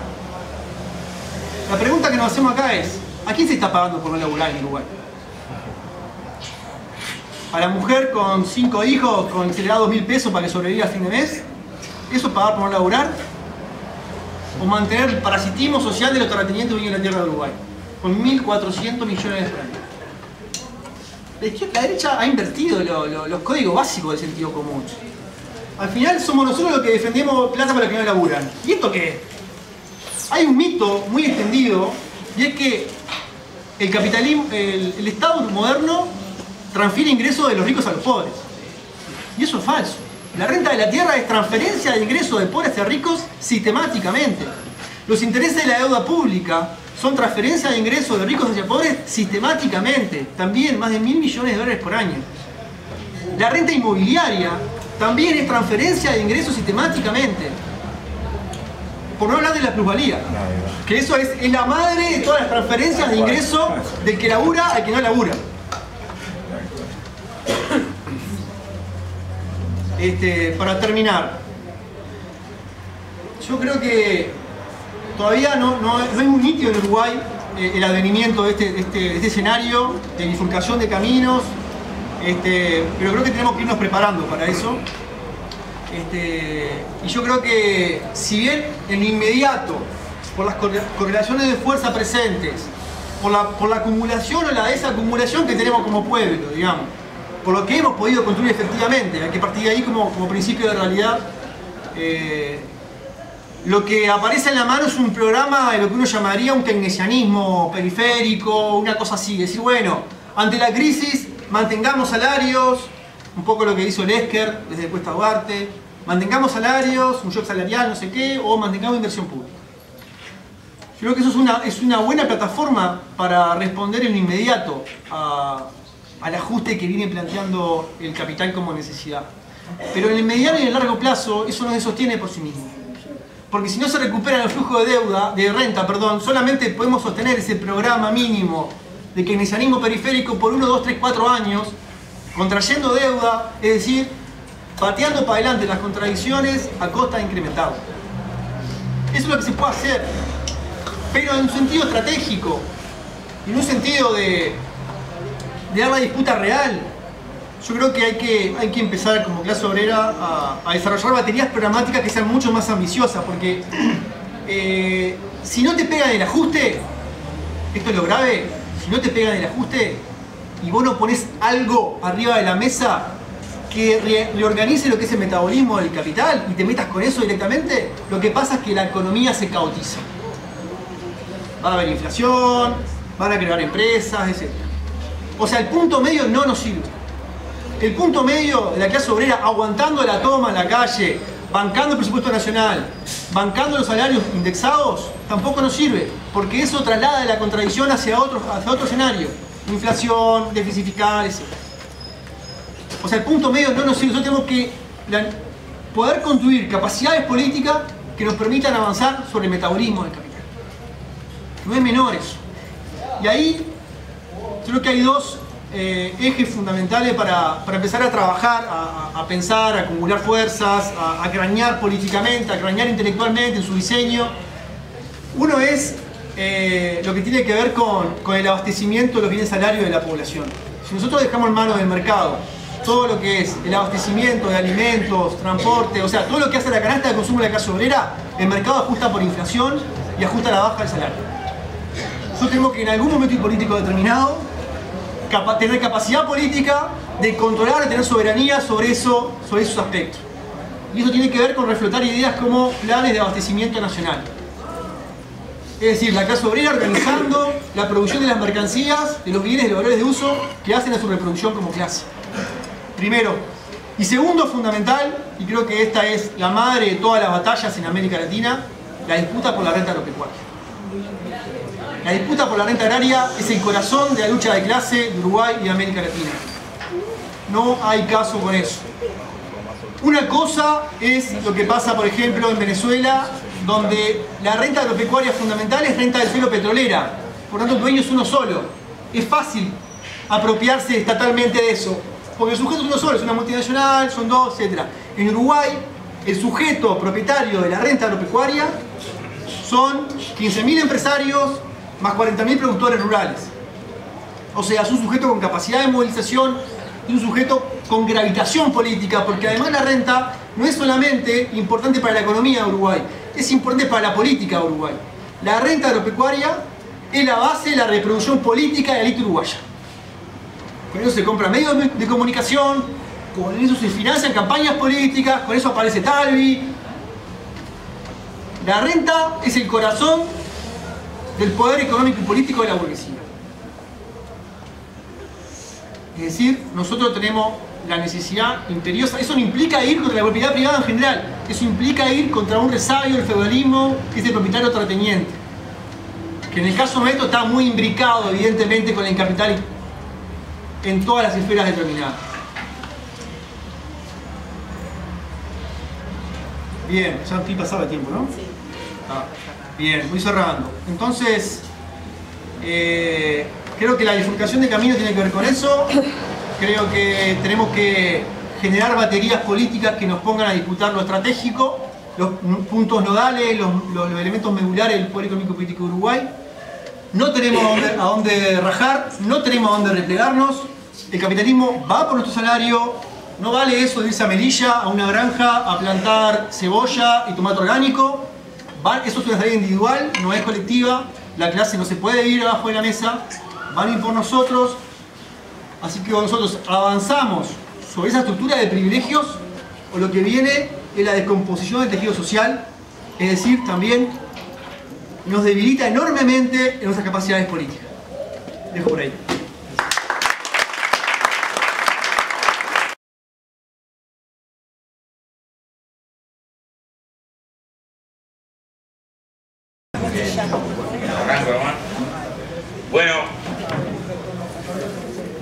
Speaker 3: La pregunta que nos hacemos acá es, ¿a quién se está pagando por no laburar en Uruguay? ¿A la mujer con 5 hijos con que se le da 2.000 pesos para que sobreviva a fin de mes? ¿Eso es pagar por no laburar? ¿O mantener el parasitismo social de los terratenientes que viven en la tierra de Uruguay? Con 1.400 millones por año. La derecha ha invertido los códigos básicos del sentido común. Al final somos nosotros los que defendemos plata para los que no laburan. ¿Y esto qué es? Hay un mito muy extendido, y es que el capitalismo, el Estado moderno transfiere ingresos de los ricos a los pobres. Y eso es falso. La renta de la tierra es transferencia de ingresos de pobres a ricos sistemáticamente. Los intereses de la deuda pública son transferencia de ingresos de ricos hacia pobres sistemáticamente. También más de 1.000 millones de dólares por año. La renta inmobiliaria también es transferencia de ingresos sistemáticamente. Por no hablar de la plusvalía. Que eso es la madre de todas las transferencias de ingreso del que labura al que no labura. Para terminar, yo creo que todavía no es muy nítido en Uruguay el advenimiento de este escenario de bifurcación de caminos, pero creo que tenemos que irnos preparando para eso. Y yo creo que si bien en lo inmediato, por las correlaciones de fuerza presentes, por la acumulación o la desacumulación que tenemos como pueblo, digamos, por lo que hemos podido construir efectivamente, hay que partir de ahí como principio de realidad. Lo que aparece en la mano es un programa de lo que uno llamaría un keynesianismo periférico, una cosa así, decir, bueno, ante la crisis mantengamos salarios, un poco lo que hizo Lesker desde Cuesta Duarte, mantengamos salarios, un shock salarial, no sé qué, o mantengamos inversión pública. Yo creo que eso es una buena plataforma para responder en lo inmediato al ajuste que viene planteando el capital como necesidad. Pero en el mediano y en el largo plazo eso no se sostiene por sí mismo. Porque si no se recuperan los flujos de renta, solamente podemos sostener ese programa mínimo de keynesianismo periférico por 1, 2, 3, 4 años, contrayendo deuda, es decir, pateando para adelante las contradicciones a costa de incrementarlo. Eso es lo que se puede hacer, pero en un sentido estratégico, en un sentido de dar la disputa real. Yo creo que hay que empezar como clase obrera a desarrollar baterías programáticas que sean mucho más ambiciosas, porque si no te pegan el ajuste, esto es lo grave, si no te pegan el ajuste y vos no pones algo arriba de la mesa que reorganice lo que es el metabolismo del capital y te metas con eso directamente, lo que pasa es que la economía se caotiza. Va a haber inflación, van a crear empresas, etc. O sea, el punto medio no nos sirve. El punto medio de la clase obrera aguantando la toma en la calle, bancando el presupuesto nacional, bancando los salarios indexados, tampoco nos sirve, porque eso traslada la contradicción hacia otro escenario. Inflación, déficit fiscal, etc. O sea, el punto medio no nos sirve. Nosotros tenemos que poder construir capacidades políticas que nos permitan avanzar sobre el metabolismo del capital. No es menor eso. Y ahí creo que hay dos ejes fundamentales para empezar a trabajar, a pensar, a acumular fuerzas, a cranear políticamente, a cranear intelectualmente en su diseño. Uno es lo que tiene que ver con el abastecimiento de los bienes salarios de la población. Si nosotros dejamos en manos del mercado todo lo que es el abastecimiento de alimentos, transporte, o sea, todo lo que hace la canasta de consumo de la clase obrera, el mercado ajusta por inflación y ajusta la baja del salario. Nosotros tenemos que en algún momento político determinado tener capacidad política de controlar, de tener soberanía sobre esos aspectos. Y eso tiene que ver con reflotar ideas como planes de abastecimiento nacional. Es decir, la clase obrera organizando la producción de las mercancías, de los bienes y de los valores de uso que hacen a su reproducción como clase. Primero. Y segundo, fundamental, y creo que esta es la madre de todas las batallas en América Latina, la disputa por la renta agropecuaria. La disputa por la renta agraria es el corazón de la lucha de clase de Uruguay y de América Latina. No hay caso con eso. Una cosa es lo que pasa, por ejemplo, en Venezuela, donde la renta agropecuaria fundamental es renta del suelo petrolera. Por lo tanto, el dueño es uno solo. Es fácil apropiarse estatalmente de eso, porque el sujeto es uno solo, es una multinacional, son dos, etc. En Uruguay, el sujeto propietario de la renta agropecuaria son 15.000 empresarios más 40.000 productores rurales. O sea, es un sujeto con capacidad de movilización y un sujeto con gravitación política, porque además la renta no es solamente importante para la economía de Uruguay, es importante para la política de Uruguay. La renta agropecuaria es la base de la reproducción política de la élite uruguaya. Con eso se compran medios de comunicación, con eso se financian campañas políticas, con eso aparece Talvi. La renta es el corazón del poder económico y político de la burguesía. Es decir, nosotros tenemos la necesidad imperiosa. Eso no implica ir contra la propiedad privada en general. Eso implica ir contra un resabio del feudalismo que es el propietario terrateniente. Que en el caso nuestro está muy imbricado, evidentemente, con el capital en todas las esferas determinadas. Bien, ya estoy pasado de tiempo, ¿no? Sí. Bien, voy cerrando. Entonces, creo que la bifurcación de camino tiene que ver con eso. Creo que tenemos que generar baterías políticas que nos pongan a disputar lo estratégico, los puntos nodales, los elementos medulares del poder económico y político de Uruguay. No tenemos a dónde rajar, no tenemos a dónde replegarnos. El capitalismo va por nuestro salario. No vale eso de irse a Melilla, a una granja, a plantar cebolla y tomate orgánico. Eso es una tarea individual, no es colectiva. La clase no se puede ir abajo de la mesa. Van a ir por nosotros. Así que nosotros avanzamos sobre esa estructura de privilegios, o lo que viene es la descomposición del tejido social, es decir, también nos debilita enormemente en nuestras capacidades políticas. Dejo por ahí.
Speaker 5: Bueno,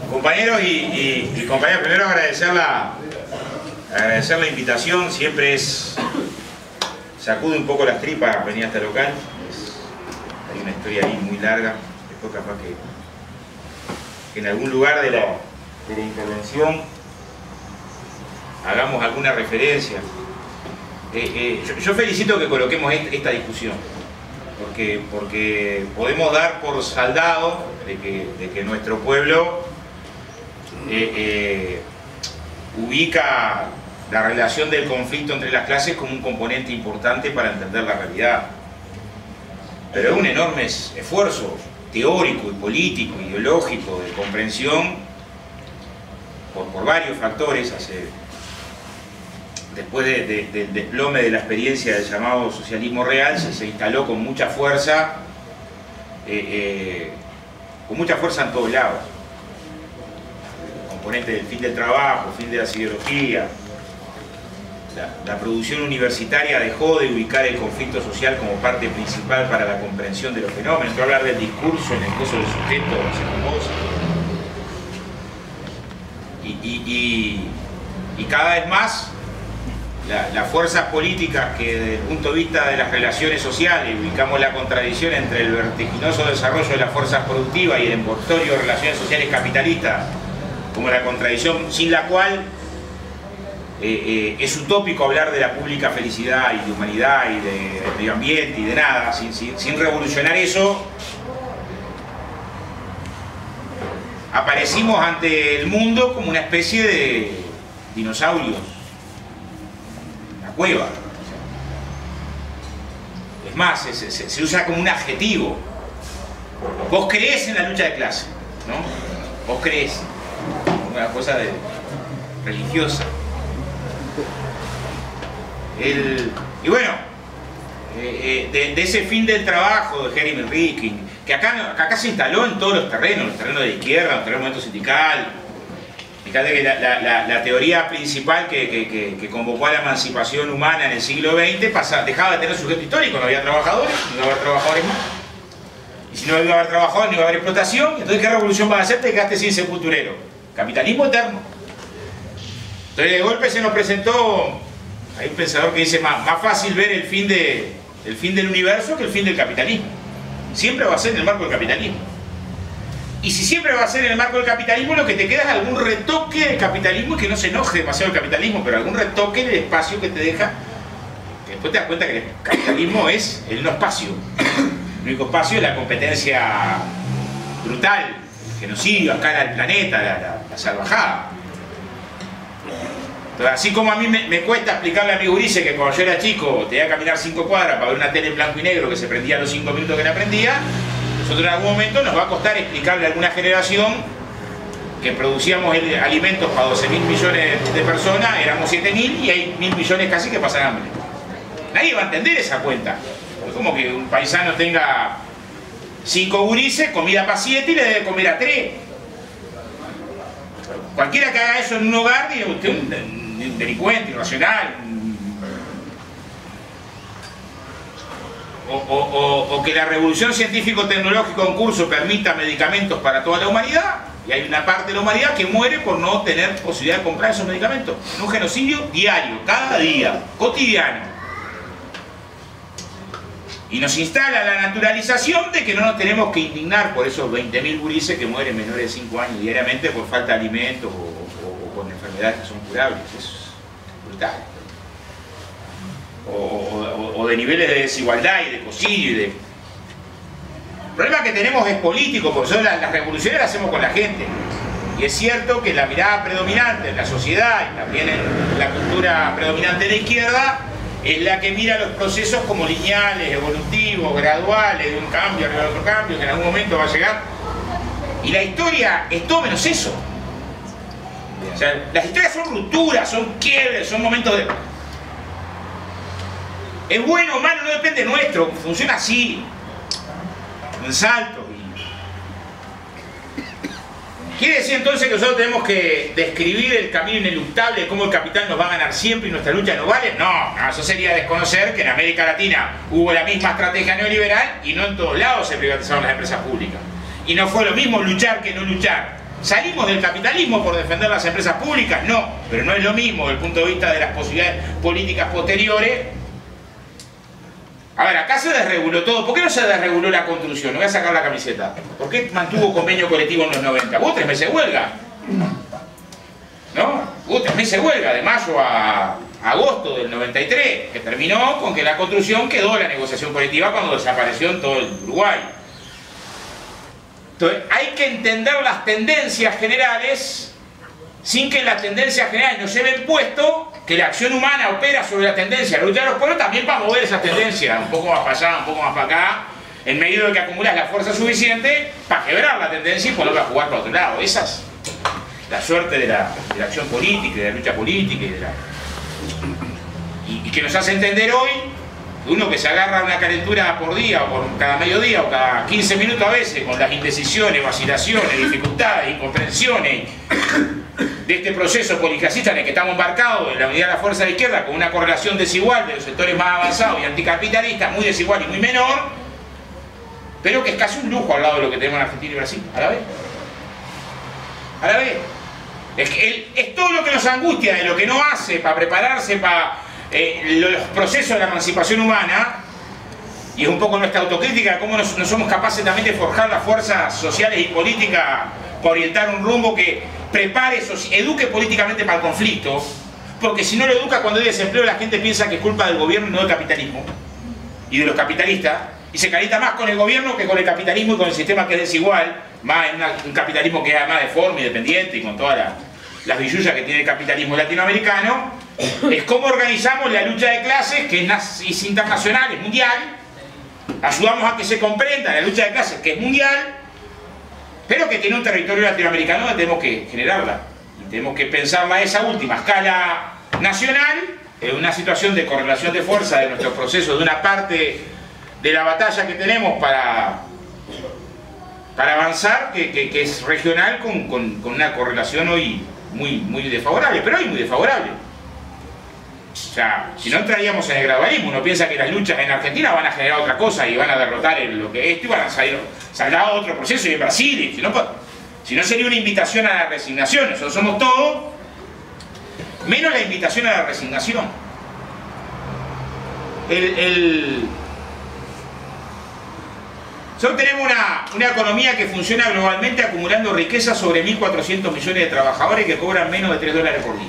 Speaker 5: compañeros y compañeras, primero agradecer la invitación. Siempre sacude un poco las tripas venir a este local. Hay una historia ahí muy larga. Después capaz que en algún lugar de la intervención hagamos alguna referencia. Yo felicito que coloquemos esta discusión, porque podemos dar por saldado de que nuestro pueblo ubica la relación del conflicto entre las clases como un componente importante para entender la realidad. Pero es un enorme esfuerzo teórico y político, ideológico, de comprensión por varios factores. Después del desplome de la experiencia del llamado socialismo real, se instaló con mucha fuerza en todos lados. El componente del fin del trabajo, fin de la siderurgia. La producción universitaria dejó de ubicar el conflicto social como parte principal para la comprensión de los fenómenos. Entró a hablar del discurso en el caso del sujeto, y cada vez más las fuerzas políticas que desde el punto de vista de las relaciones sociales ubicamos la contradicción entre el vertiginoso desarrollo de las fuerzas productivas y el envoltorio de relaciones sociales capitalistas como la contradicción sin la cual es utópico hablar de la pública felicidad y de humanidad y de medio ambiente y de nada. Sin revolucionar eso, aparecimos ante el mundo como una especie de dinosaurios. La cueva. Es más, se usa como un adjetivo. Vos creés en la lucha de clase, ¿no? Vos creés. Una cosa religiosa. Y bueno, de ese fin del trabajo de Jeremy Rifkin, que acá se instaló en todos los terrenos de la izquierda, los terrenos del movimiento sindical. Fíjate que la teoría principal que convocó a la emancipación humana en el siglo XX dejaba de tener sujeto histórico, no había trabajadores, no iba a haber trabajadores más. Y si no iba a haber trabajadores, no iba a haber explotación. Entonces, ¿qué revolución vas a hacer? Te quedaste sin sepulturero. Capitalismo eterno. Entonces, de golpe se nos presentó, hay un pensador que dice, más fácil ver el fin del universo que el fin del capitalismo. Siempre va a ser en el marco del capitalismo. Y si siempre va a ser en el marco del capitalismo, lo que te queda es algún retoque del capitalismo, y que no se enoje demasiado el capitalismo, pero algún retoque en el espacio que te deja, que después te das cuenta que el capitalismo es el no espacio. El único espacio es la competencia brutal, genocidio, escala del planeta, la salvajada. Entonces, así como a mí me cuesta explicarle a mi gurice que cuando yo era chico tenía que caminar 5 cuadras para ver una tele en blanco y negro que se prendía a los 5 minutos que la prendía, nosotros en algún momento nos va a costar explicarle a alguna generación que producíamos alimentos para 12.000 millones de personas, éramos 7.000 y hay 1.000 millones casi que pasan hambre. Nadie va a entender esa cuenta. Es como que un paisano tenga 5 gurises, comida para 7 y le debe comer a 3. Cualquiera que haga eso en un hogar, diga usted, un delincuente, irracional. O que la revolución científico-tecnológica en curso permita medicamentos para toda la humanidad, y hay una parte de la humanidad que muere por no tener posibilidad de comprar esos medicamentos. Un genocidio diario, cada día, cotidiano. Y nos instala la naturalización de que no nos tenemos que indignar por esos 20.000 gurises que mueren menores de 5 años diariamente por falta de alimentos o con enfermedades que son curables. Es brutal. O de niveles de desigualdad y de ecocidio. El problema que tenemos es político, porque las revoluciones las hacemos con la gente. Y es cierto que la mirada predominante en la sociedad y también en la cultura predominante de la izquierda es la que mira los procesos como lineales, evolutivos, graduales, de un cambio arriba de otro cambio, que en algún momento va a llegar. Y la historia es todo menos eso. O sea, las historias son rupturas, son quiebres, son momentos de... Es bueno o malo, no depende nuestro, funciona así, en saltos. ¿Quiere decir entonces que nosotros tenemos que describir el camino ineluctable de cómo el capital nos va a ganar siempre y nuestra lucha no vale? No, eso sería desconocer que en América Latina hubo la misma estrategia neoliberal y no en todos lados se privatizaron las empresas públicas. Y no fue lo mismo luchar que no luchar. ¿Salimos del capitalismo por defender las empresas públicas? No, pero no es lo mismo desde el punto de vista de las posibilidades políticas posteriores. A ver, acá se desreguló todo. ¿Por qué no se desreguló la construcción? No voy a sacar la camiseta. ¿Por qué mantuvo convenio colectivo en los 90? Hubo 3 meses de huelga. ¿No? Hubo 3 meses de huelga, de mayo a agosto del 93, que terminó con que la construcción quedó en la negociación colectiva cuando desapareció en todo el Uruguay. Entonces, hay que entender las tendencias generales sin que las tendencias generales nos lleven puesto que la acción humana opera sobre la tendencia de la lucha de los pueblos también para mover esas tendencias, un poco más para allá, un poco más para acá, en medio de que acumulas la fuerza suficiente para quebrar la tendencia y ponerla a jugar para otro lado. Esa es la suerte de la acción política, de la lucha política y que nos hace entender hoy que uno que se agarra una calentura por día o por cada mediodía o cada 15 minutos a veces con las indecisiones, vacilaciones, dificultades, incomprensiones de este proceso policlasista en el que estamos embarcados en la unidad de la fuerza de izquierda con una correlación desigual de los sectores más avanzados y anticapitalistas, muy desigual y muy menor, pero que es casi un lujo al lado de lo que tenemos en Argentina y Brasil, a la vez. A la vez. Es todo lo que nos angustia de lo que no hace para prepararse para los procesos de la emancipación humana, y es un poco nuestra autocrítica de cómo no somos capaces también de forjar las fuerzas sociales y políticas para orientar un rumbo que prepare, eduque políticamente para el conflicto, porque si no lo educa cuando hay desempleo la gente piensa que es culpa del gobierno y no del capitalismo y de los capitalistas, y se calienta más con el gobierno que con el capitalismo y con el sistema que es desigual, más en un capitalismo que es además deforme y dependiente y con todas las billullas que tiene el capitalismo latinoamericano, es cómo organizamos la lucha de clases, que es internacional, es mundial, ayudamos a que se comprenda la lucha de clases, que es mundial, pero que tiene un territorio latinoamericano donde tenemos que generarla, y tenemos que pensarla a esa última escala nacional, en una situación de correlación de fuerza de nuestro proceso, de una parte de la batalla que tenemos para avanzar, que es regional, con una correlación hoy muy desfavorable, pero hoy muy desfavorable. O sea, si no entraríamos en el gradualismo, uno piensa que las luchas en Argentina van a generar otra cosa y van a derrotar lo que es esto y van a saldrá otro proceso, y en Brasil, y si no sería una invitación a la resignación. Nosotros somos todos menos la invitación a la resignación. Nosotros tenemos una economía que funciona globalmente acumulando riqueza sobre 1.400 millones de trabajadores que cobran menos de $3 por día.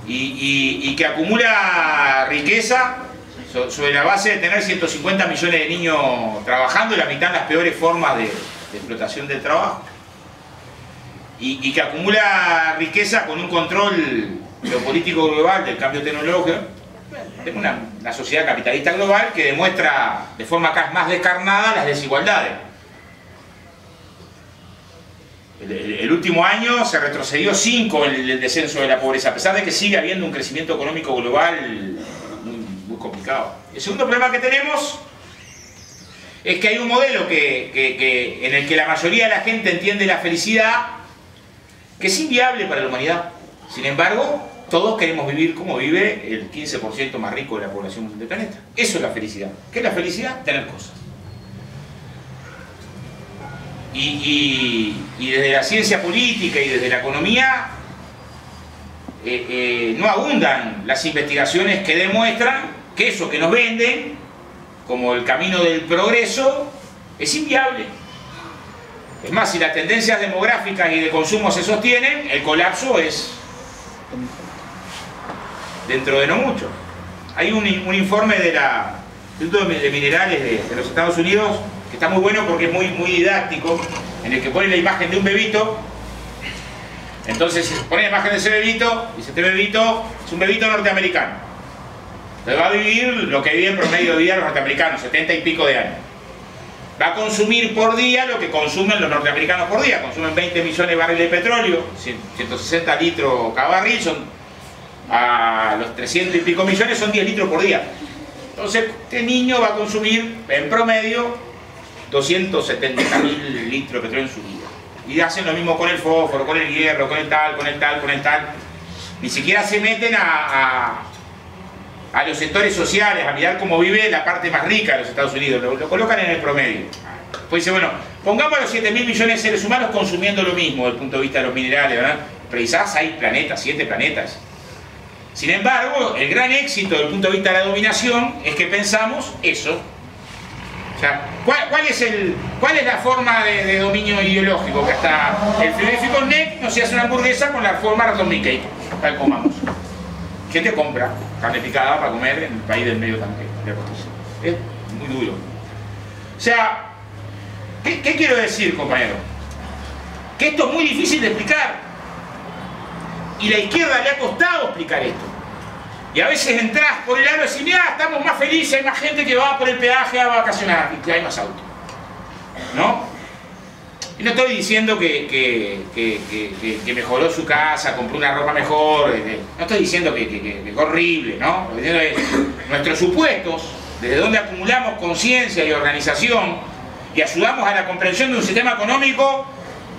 Speaker 5: Y que acumula riqueza sobre la base de tener 150 millones de niños trabajando, y la mitad en las peores formas de explotación del trabajo. Y que acumula riqueza con un control geopolítico global del cambio tecnológico. Tenemos una sociedad capitalista global que demuestra de forma cada vez más descarnada las desigualdades. El último año se retrocedió 5 en el descenso de la pobreza, a pesar de que sigue habiendo un crecimiento económico global muy complicado. El segundo problema que tenemos es que hay un modelo en el que la mayoría de la gente entiende la felicidad, que es inviable para la humanidad. Sin embargo, todos queremos vivir como vive el 15% más rico de la población del planeta. Eso es la felicidad. ¿Qué es la felicidad? Tener cosas. Y desde la ciencia política y desde la economía no abundan las investigaciones que demuestran que eso que nos venden como el camino del progreso es inviable. Es más, si las tendencias demográficas y de consumo se sostienen, el colapso es dentro de no mucho. Hay un informe del Instituto de Minerales de los Estados Unidos que está muy bueno porque es muy didáctico, en el que pone la imagen de un bebito. Entonces pone la imagen de ese bebito, y dice: este bebito es un bebito norteamericano. Entonces va a vivir lo que viven promedio de vida los norteamericanos, 70 y pico de años. Va a consumir por día lo que consumen los norteamericanos por día. Consumen 20 millones de barriles de petróleo, 160 litros cada barril, a los 300 y pico millones son 10 litros por día. Entonces este niño va a consumir en promedio 270.000 litros de petróleo en su vida. Y hacen lo mismo con el fósforo, con el hierro, con el tal. Ni siquiera se meten a los sectores sociales, a mirar cómo vive la parte más rica de los Estados Unidos. Lo colocan en el promedio. Pues dice, bueno, pongamos a los 7.000 millones de seres humanos consumiendo lo mismo desde el punto de vista de los minerales, ¿verdad? Pero quizás hay planetas, 7 planetas. Sin embargo, el gran éxito desde el punto de vista de la dominación es que pensamos eso. O sea, ¿cuál es la forma de dominio ideológico? Que hasta el frigorífico NEC no se hace una hamburguesa con la forma Random Mickey, para que comamos. ¿Quién te compra carne picada para comer en el país del medio tanque? Es muy duro. O sea, ¿qué quiero decir, compañero? Que esto es muy difícil de explicar. Y la izquierda le ha costado explicar esto. Y a veces entras por el aro y decís: mira, estamos más felices, hay más gente que va por el peaje a vacacionar, y que hay más autos. ¿No? Y no estoy diciendo que mejoró su casa, compró una ropa mejor, no estoy diciendo que es horrible, ¿no? Lo que estoy diciendo es nuestros supuestos, desde donde acumulamos conciencia y organización y ayudamos a la comprensión de un sistema económico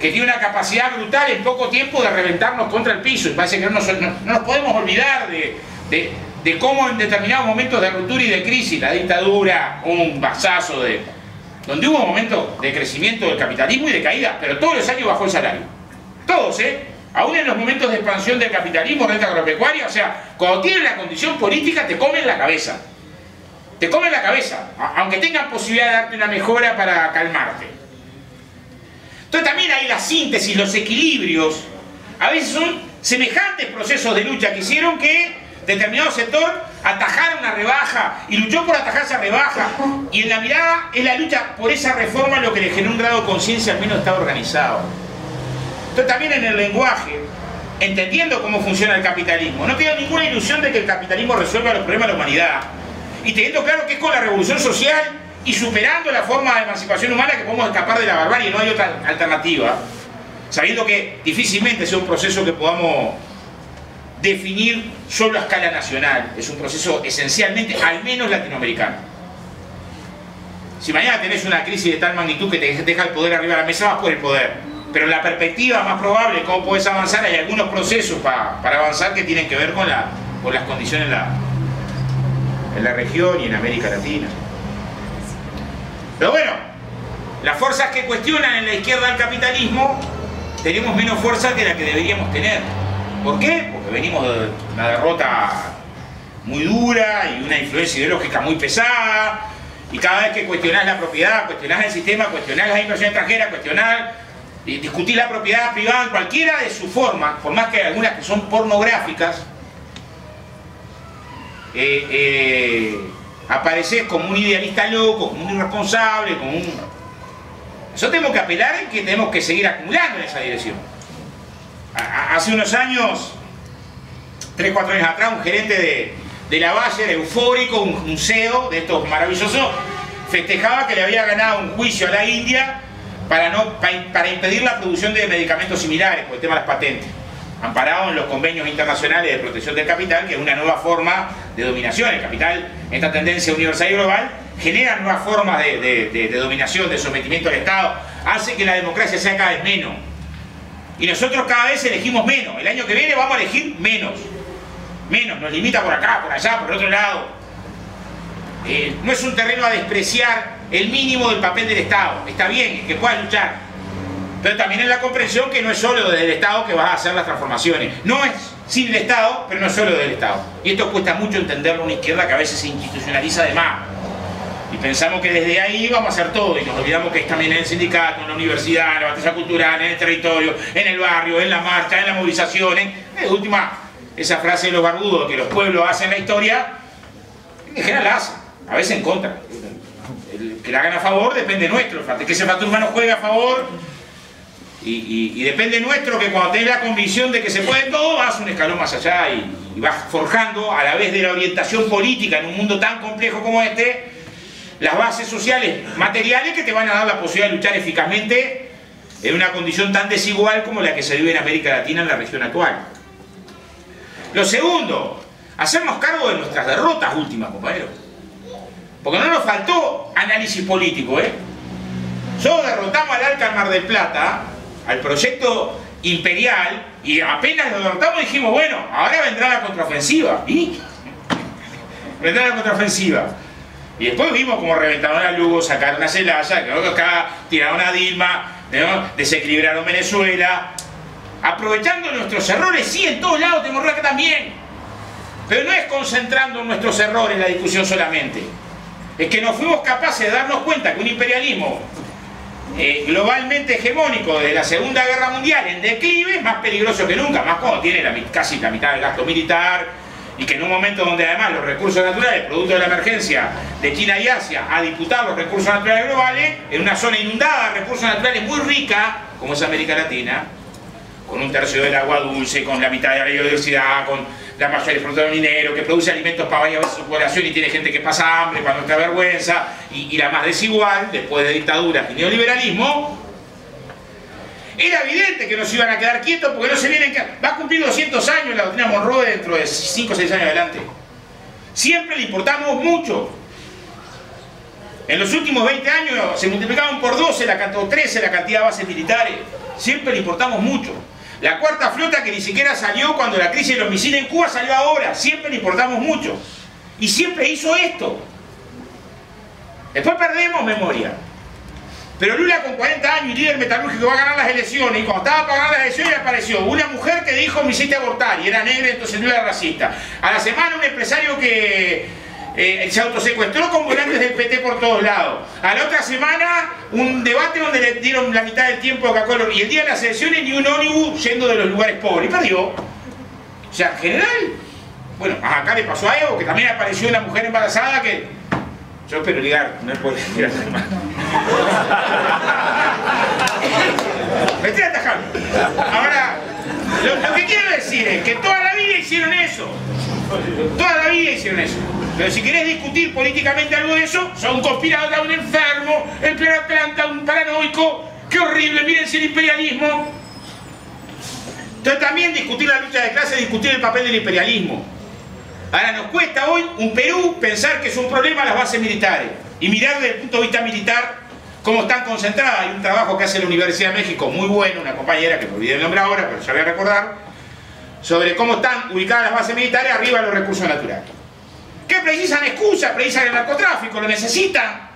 Speaker 5: que tiene una capacidad brutal en poco tiempo de reventarnos contra el piso. Y parece que no nos podemos olvidar de cómo en determinados momentos de ruptura y de crisis, la dictadura, un basazo donde hubo momentos de crecimiento del capitalismo y de caída, pero todos los años bajó el salario. Todos, aún en los momentos de expansión del capitalismo, renta agropecuaria, o sea, cuando tienen la condición política te comen la cabeza. Te comen la cabeza, aunque tengan posibilidad de darte una mejora para calmarte. Entonces también hay la síntesis, los equilibrios. A veces son semejantes procesos de lucha que hicieron que determinado sector atajara una rebaja y luchó por atajar esa rebaja. Y en la mirada es la lucha por esa reforma lo que le genera un grado de conciencia al menos Estado organizado. Entonces también en el lenguaje, entendiendo cómo funciona el capitalismo, no tengo ninguna ilusión de que el capitalismo resuelva los problemas de la humanidad. Y teniendo claro que es con la revolución social y superando la forma de emancipación humana que podemos escapar de la barbarie, no hay otra alternativa. Sabiendo que difícilmente sea un proceso que podamos definir solo a escala nacional, es un proceso esencialmente, al menos latinoamericano. Si mañana tenés una crisis de tal magnitud que te deja el poder arriba de la mesa, vas por el poder. Pero en la perspectiva más probable de cómo podés avanzar, hay algunos procesos para avanzar que tienen que ver con las condiciones en la región y en América Latina. Pero bueno, las fuerzas que cuestionan en la izquierda al capitalismo tenemos menos fuerza que la que deberíamos tener. ¿Por qué? Porque venimos de una derrota muy dura y una influencia ideológica muy pesada, y cada vez que cuestionás la propiedad, cuestionás el sistema, cuestionás la inversión extranjera, cuestionás y discutir la propiedad privada en cualquiera de sus formas, por más que hay algunas que son pornográficas, apareces como un idealista loco, como un irresponsable, como un... Nosotros tenemos que apelar en que tenemos que seguir acumulando en esa dirección. Hace unos años, 3 o 4 años atrás, un gerente de la Bayer, eufórico, un CEO de estos maravillosos, festejaba que le había ganado un juicio a la India para impedir la producción de medicamentos similares por el tema de las patentes, amparado en los convenios internacionales de protección del capital, que es una nueva forma de dominación. El capital, esta tendencia universal y global, genera nuevas formas de dominación, de sometimiento al Estado, hace que la democracia sea cada vez menos. Y nosotros cada vez elegimos menos. El año que viene vamos a elegir menos. Menos, nos limita por acá, por allá, por el otro lado. No es un terreno a despreciar el mínimo del papel del Estado. Está bien, que pueda luchar. Pero también es la comprensión que no es solo desde el Estado que vas a hacer las transformaciones. No es sin el Estado, pero no es solo desde el Estado. Y esto cuesta mucho entenderlo en una izquierda que a veces se institucionaliza de más. Y pensamos que desde ahí vamos a hacer todo, y nos olvidamos que es también en el sindicato, en la universidad, en la batalla cultural, en el territorio, en el barrio, en la marcha, en la movilización. De última, esa frase de los barbudos, que los pueblos hacen la historia, en general la hacen, a veces en contra. El que la hagan a favor depende nuestro, que ese factor humano juegue a favor, y depende nuestro que cuando tenés la convicción de que se puede todo, vas un escalón más allá y vas forjando, a la vez de la orientación política en un mundo tan complejo como este, las bases sociales, materiales que te van a dar la posibilidad de luchar eficazmente en una condición tan desigual como la que se vive en América Latina, en la región actual. Lo segundo, hacernos cargo de nuestras derrotas últimas, compañeros. Porque no nos faltó análisis político, Solo derrotamos al Alca Mar del Plata, al proyecto imperial, y apenas lo derrotamos dijimos, bueno, ahora vendrá la contraofensiva. ¿Y? Vendrá la contraofensiva. Y después vimos cómo reventaron a Lugo, sacaron a Zelaya, que acá tiraron a Dilma, ¿no? Desequilibraron Venezuela. Aprovechando nuestros errores, sí, en todos lados tenemos errores también. Pero no es concentrando nuestros errores en la discusión solamente. Es que nos fuimos capaces de darnos cuenta que un imperialismo globalmente hegemónico desde la Segunda Guerra Mundial en declive es más peligroso que nunca, más cuando tiene casi la mitad del gasto militar, y que en un momento donde además los recursos naturales, producto de la emergencia de China y Asia, a disputar los recursos naturales globales, en una zona inundada de recursos naturales muy rica, como es América Latina, con 1/3 del agua dulce, con la mitad de la biodiversidad, con la mayor exportación minero, que produce alimentos para varias veces su población y tiene gente que pasa hambre para nuestra vergüenza, y la más desigual, después de dictaduras y neoliberalismo, era evidente que no se iban a quedar quietos porque no se vienen... Va a cumplir 200 años la doctrina Monroe dentro de 5 o 6 años adelante. Siempre le importamos mucho. En los últimos 20 años se multiplicaron por 12 o 13 la cantidad de bases militares. Siempre le importamos mucho. La cuarta flota, que ni siquiera salió cuando la crisis de los misiles en Cuba, salió ahora. Siempre le importamos mucho. Y siempre hizo esto. Después perdemos memoria. Pero Lula, con 40 años y líder metalúrgico, va a ganar las elecciones, y cuando estaba para ganar las elecciones apareció una mujer que dijo me hiciste abortar, y era negra, entonces no era racista. A la semana un empresario que se autosecuestró con volantes del PT por todos lados. A la otra semana un debate donde le dieron la mitad del tiempo a Coca-Cola, y el día de las elecciones ni un ómnibus yendo de los lugares pobres, y perdió. O sea, en general, Bueno, acá le pasó a Evo, que también apareció una mujer embarazada que... Yo espero ligar, no es por decir así más. Me estoy atajando. Ahora, lo que quiero decir es que toda la vida hicieron eso. Toda la vida hicieron eso. Pero si querés discutir políticamente algo de eso, son un conspirador, un enfermo, el plan Atlanta, un paranoico. ¡Qué horrible! Mírense el imperialismo. Entonces también discutir la lucha de clases, discutir el papel del imperialismo. Ahora nos cuesta hoy un Perú pensar que es un problema las bases militares y mirar desde el punto de vista militar cómo están concentradas. Hay un trabajo que hace la Universidad de México muy bueno, una compañera que me olvidé el nombre ahora, pero ya voy a recordar, sobre cómo están ubicadas las bases militares arriba de los recursos naturales. Que precisan excusas, precisan el narcotráfico, lo necesitan.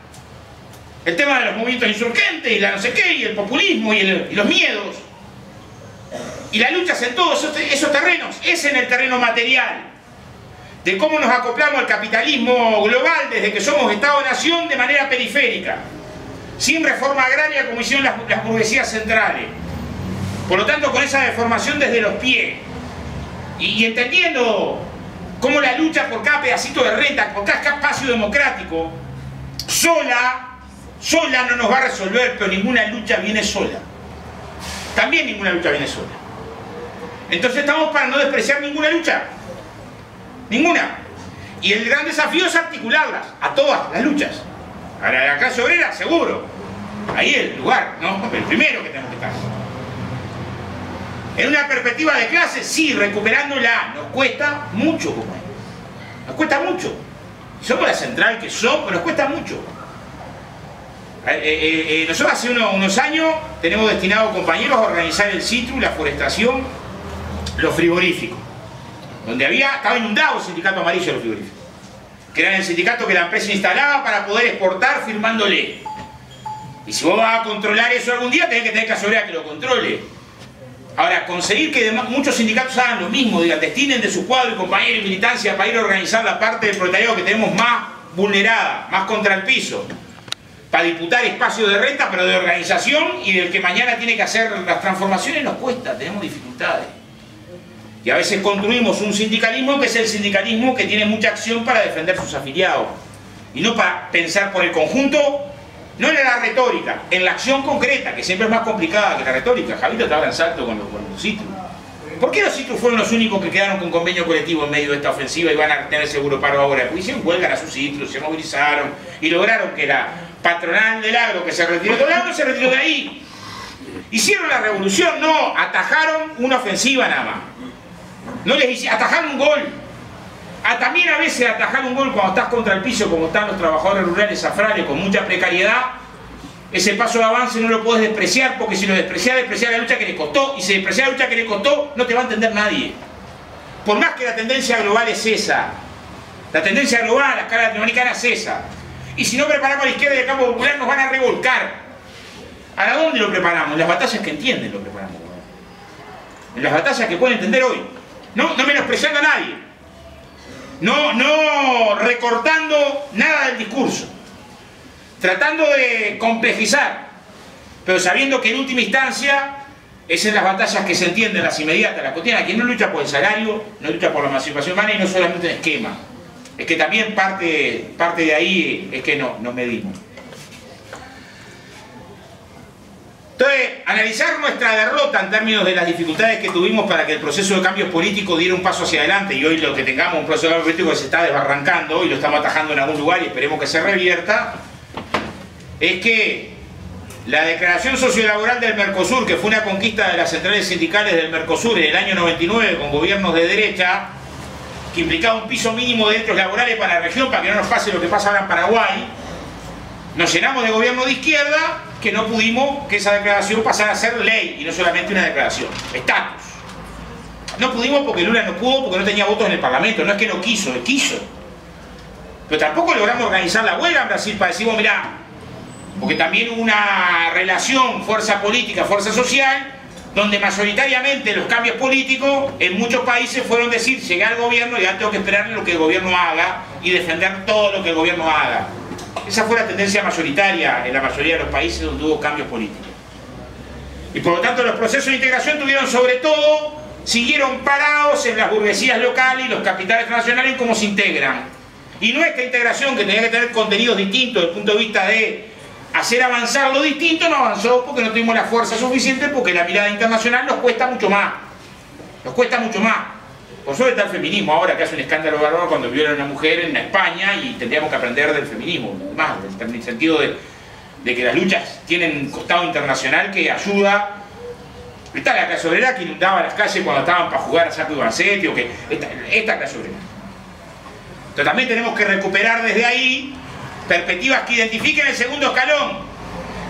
Speaker 5: El tema de los movimientos insurgentes y la no sé qué, y el populismo y los miedos. Y la lucha es en todos esos terrenos, es en el terreno material. De cómo nos acoplamos al capitalismo global desde que somos Estado-Nación de manera periférica, sin reforma agraria como hicieron las burguesías centrales. Por lo tanto, con esa deformación desde los pies y entendiendo cómo la lucha por cada pedacito de renta, por cada espacio democrático, sola no nos va a resolver, pero ninguna lucha viene sola. También ninguna lucha viene sola. Entonces estamos para no despreciar ninguna lucha. Ninguna. Y el gran desafío es articularlas, a todas las luchas. A la clase obrera, seguro. Ahí es el lugar, ¿no? El primero que tenemos que estar. En una perspectiva de clase, sí, recuperándola. Nos cuesta mucho, compañeros. Nos cuesta mucho. Somos la central que somos, pero nos cuesta mucho. Nosotros hace unos años tenemos destinado compañeros a organizar el CITRU, la forestación, los frigoríficos. Donde estaba inundado el sindicato amarillo de los frigoríficos, que era el sindicato que la empresa instalaba para poder exportar firmándole. Y si vos vas a controlar eso algún día, tenés que tener clase obrera que lo controle. Ahora, conseguir que muchos sindicatos hagan lo mismo, digan, destinen de su cuadro y compañeros y militancia para ir a organizar la parte del proletariado que tenemos más vulnerada, más contra el piso, para disputar espacios de renta, pero de organización y del que mañana tiene que hacer las transformaciones, nos cuesta, tenemos dificultades. Y a veces construimos un sindicalismo que es el sindicalismo que tiene mucha acción para defender sus afiliados. Y no para pensar por el conjunto, no en la retórica, en la acción concreta, que siempre es más complicada que la retórica. Javito estaba en salto con los CITRU. ¿Por qué los CITRU fueron los únicos que quedaron con convenio colectivo en medio de esta ofensiva y van a tener seguro paro ahora? Porque hicieron huelga a sus CITRU, se movilizaron y lograron que la patronal del agro que se retiró del agro se retiró de ahí. Hicieron la revolución, no, atajaron una ofensiva nada más. No les hicieron, atajaron un gol. También a veces atajar un gol cuando estás contra el piso, como están los trabajadores rurales zafrales con mucha precariedad, ese paso de avance no lo puedes despreciar, porque si lo desprecias la lucha que le costó, y si desprecias la lucha que le costó, no te va a entender nadie. Por más que la tendencia global es esa, la tendencia global a la escala latinoamericana es esa, y si no preparamos a la izquierda y el campo popular nos van a revolcar. ¿A dónde lo preparamos? En las batallas que entienden lo preparamos. En las batallas que pueden entender hoy. No menospreciando a nadie. No recortando nada del discurso. Tratando de complejizar. Pero sabiendo que en última instancia es en las batallas que se entienden, las inmediatas, las cotidianas. Quien no lucha por el salario, no lucha por la emancipación humana y no solamente en esquema. Es que también parte de ahí es que nos medimos. Entonces, analizar nuestra derrota en términos de las dificultades que tuvimos para que el proceso de cambios políticos diera un paso hacia adelante, y hoy lo que tengamos un proceso de cambio político que se está desbarrancando y lo estamos atajando en algún lugar y esperemos que se revierta, es que la declaración sociolaboral del Mercosur, que fue una conquista de las centrales sindicales del Mercosur en el año 99 con gobiernos de derecha, que implicaba un piso mínimo de derechos laborales para la región para que no nos pase lo que pasa ahora en Paraguay, nos llenamos de gobierno de izquierda que no pudimos que esa declaración pasara a ser ley y no solamente una declaración, estatus. No pudimos porque Lula no pudo, porque no tenía votos en el Parlamento, no es que no quiso, él quiso. Pero tampoco logramos organizar la huelga en Brasil para decir, bueno, mirá, porque también hubo una relación fuerza política, fuerza social, donde mayoritariamente los cambios políticos en muchos países fueron decir, llegué al gobierno y ya tengo que esperar lo que el gobierno haga y defender todo lo que el gobierno haga. Esa fue la tendencia mayoritaria en la mayoría de los países donde hubo cambios políticos. Y por lo tanto los procesos de integración tuvieron sobre todo siguieron parados en las burguesías locales y los capitales transnacionales en cómo se integran. Y nuestra integración, que tenía que tener contenidos distintos desde el punto de vista de hacer avanzar lo distinto, no avanzó porque no tuvimos la fuerza suficiente, porque la mirada internacional nos cuesta mucho más. Nos cuesta mucho más. Por suerte está el feminismo ahora, que hace un escándalo bárbaro cuando violan a una mujer en España, y tendríamos que aprender del feminismo, más en el sentido de que las luchas tienen un costado internacional que ayuda. Está la clase obrera que inundaba las calles cuando estaban para jugar a saco y balsete, o que esta clase obrera. Entonces también tenemos que recuperar desde ahí perspectivas que identifiquen el segundo escalón.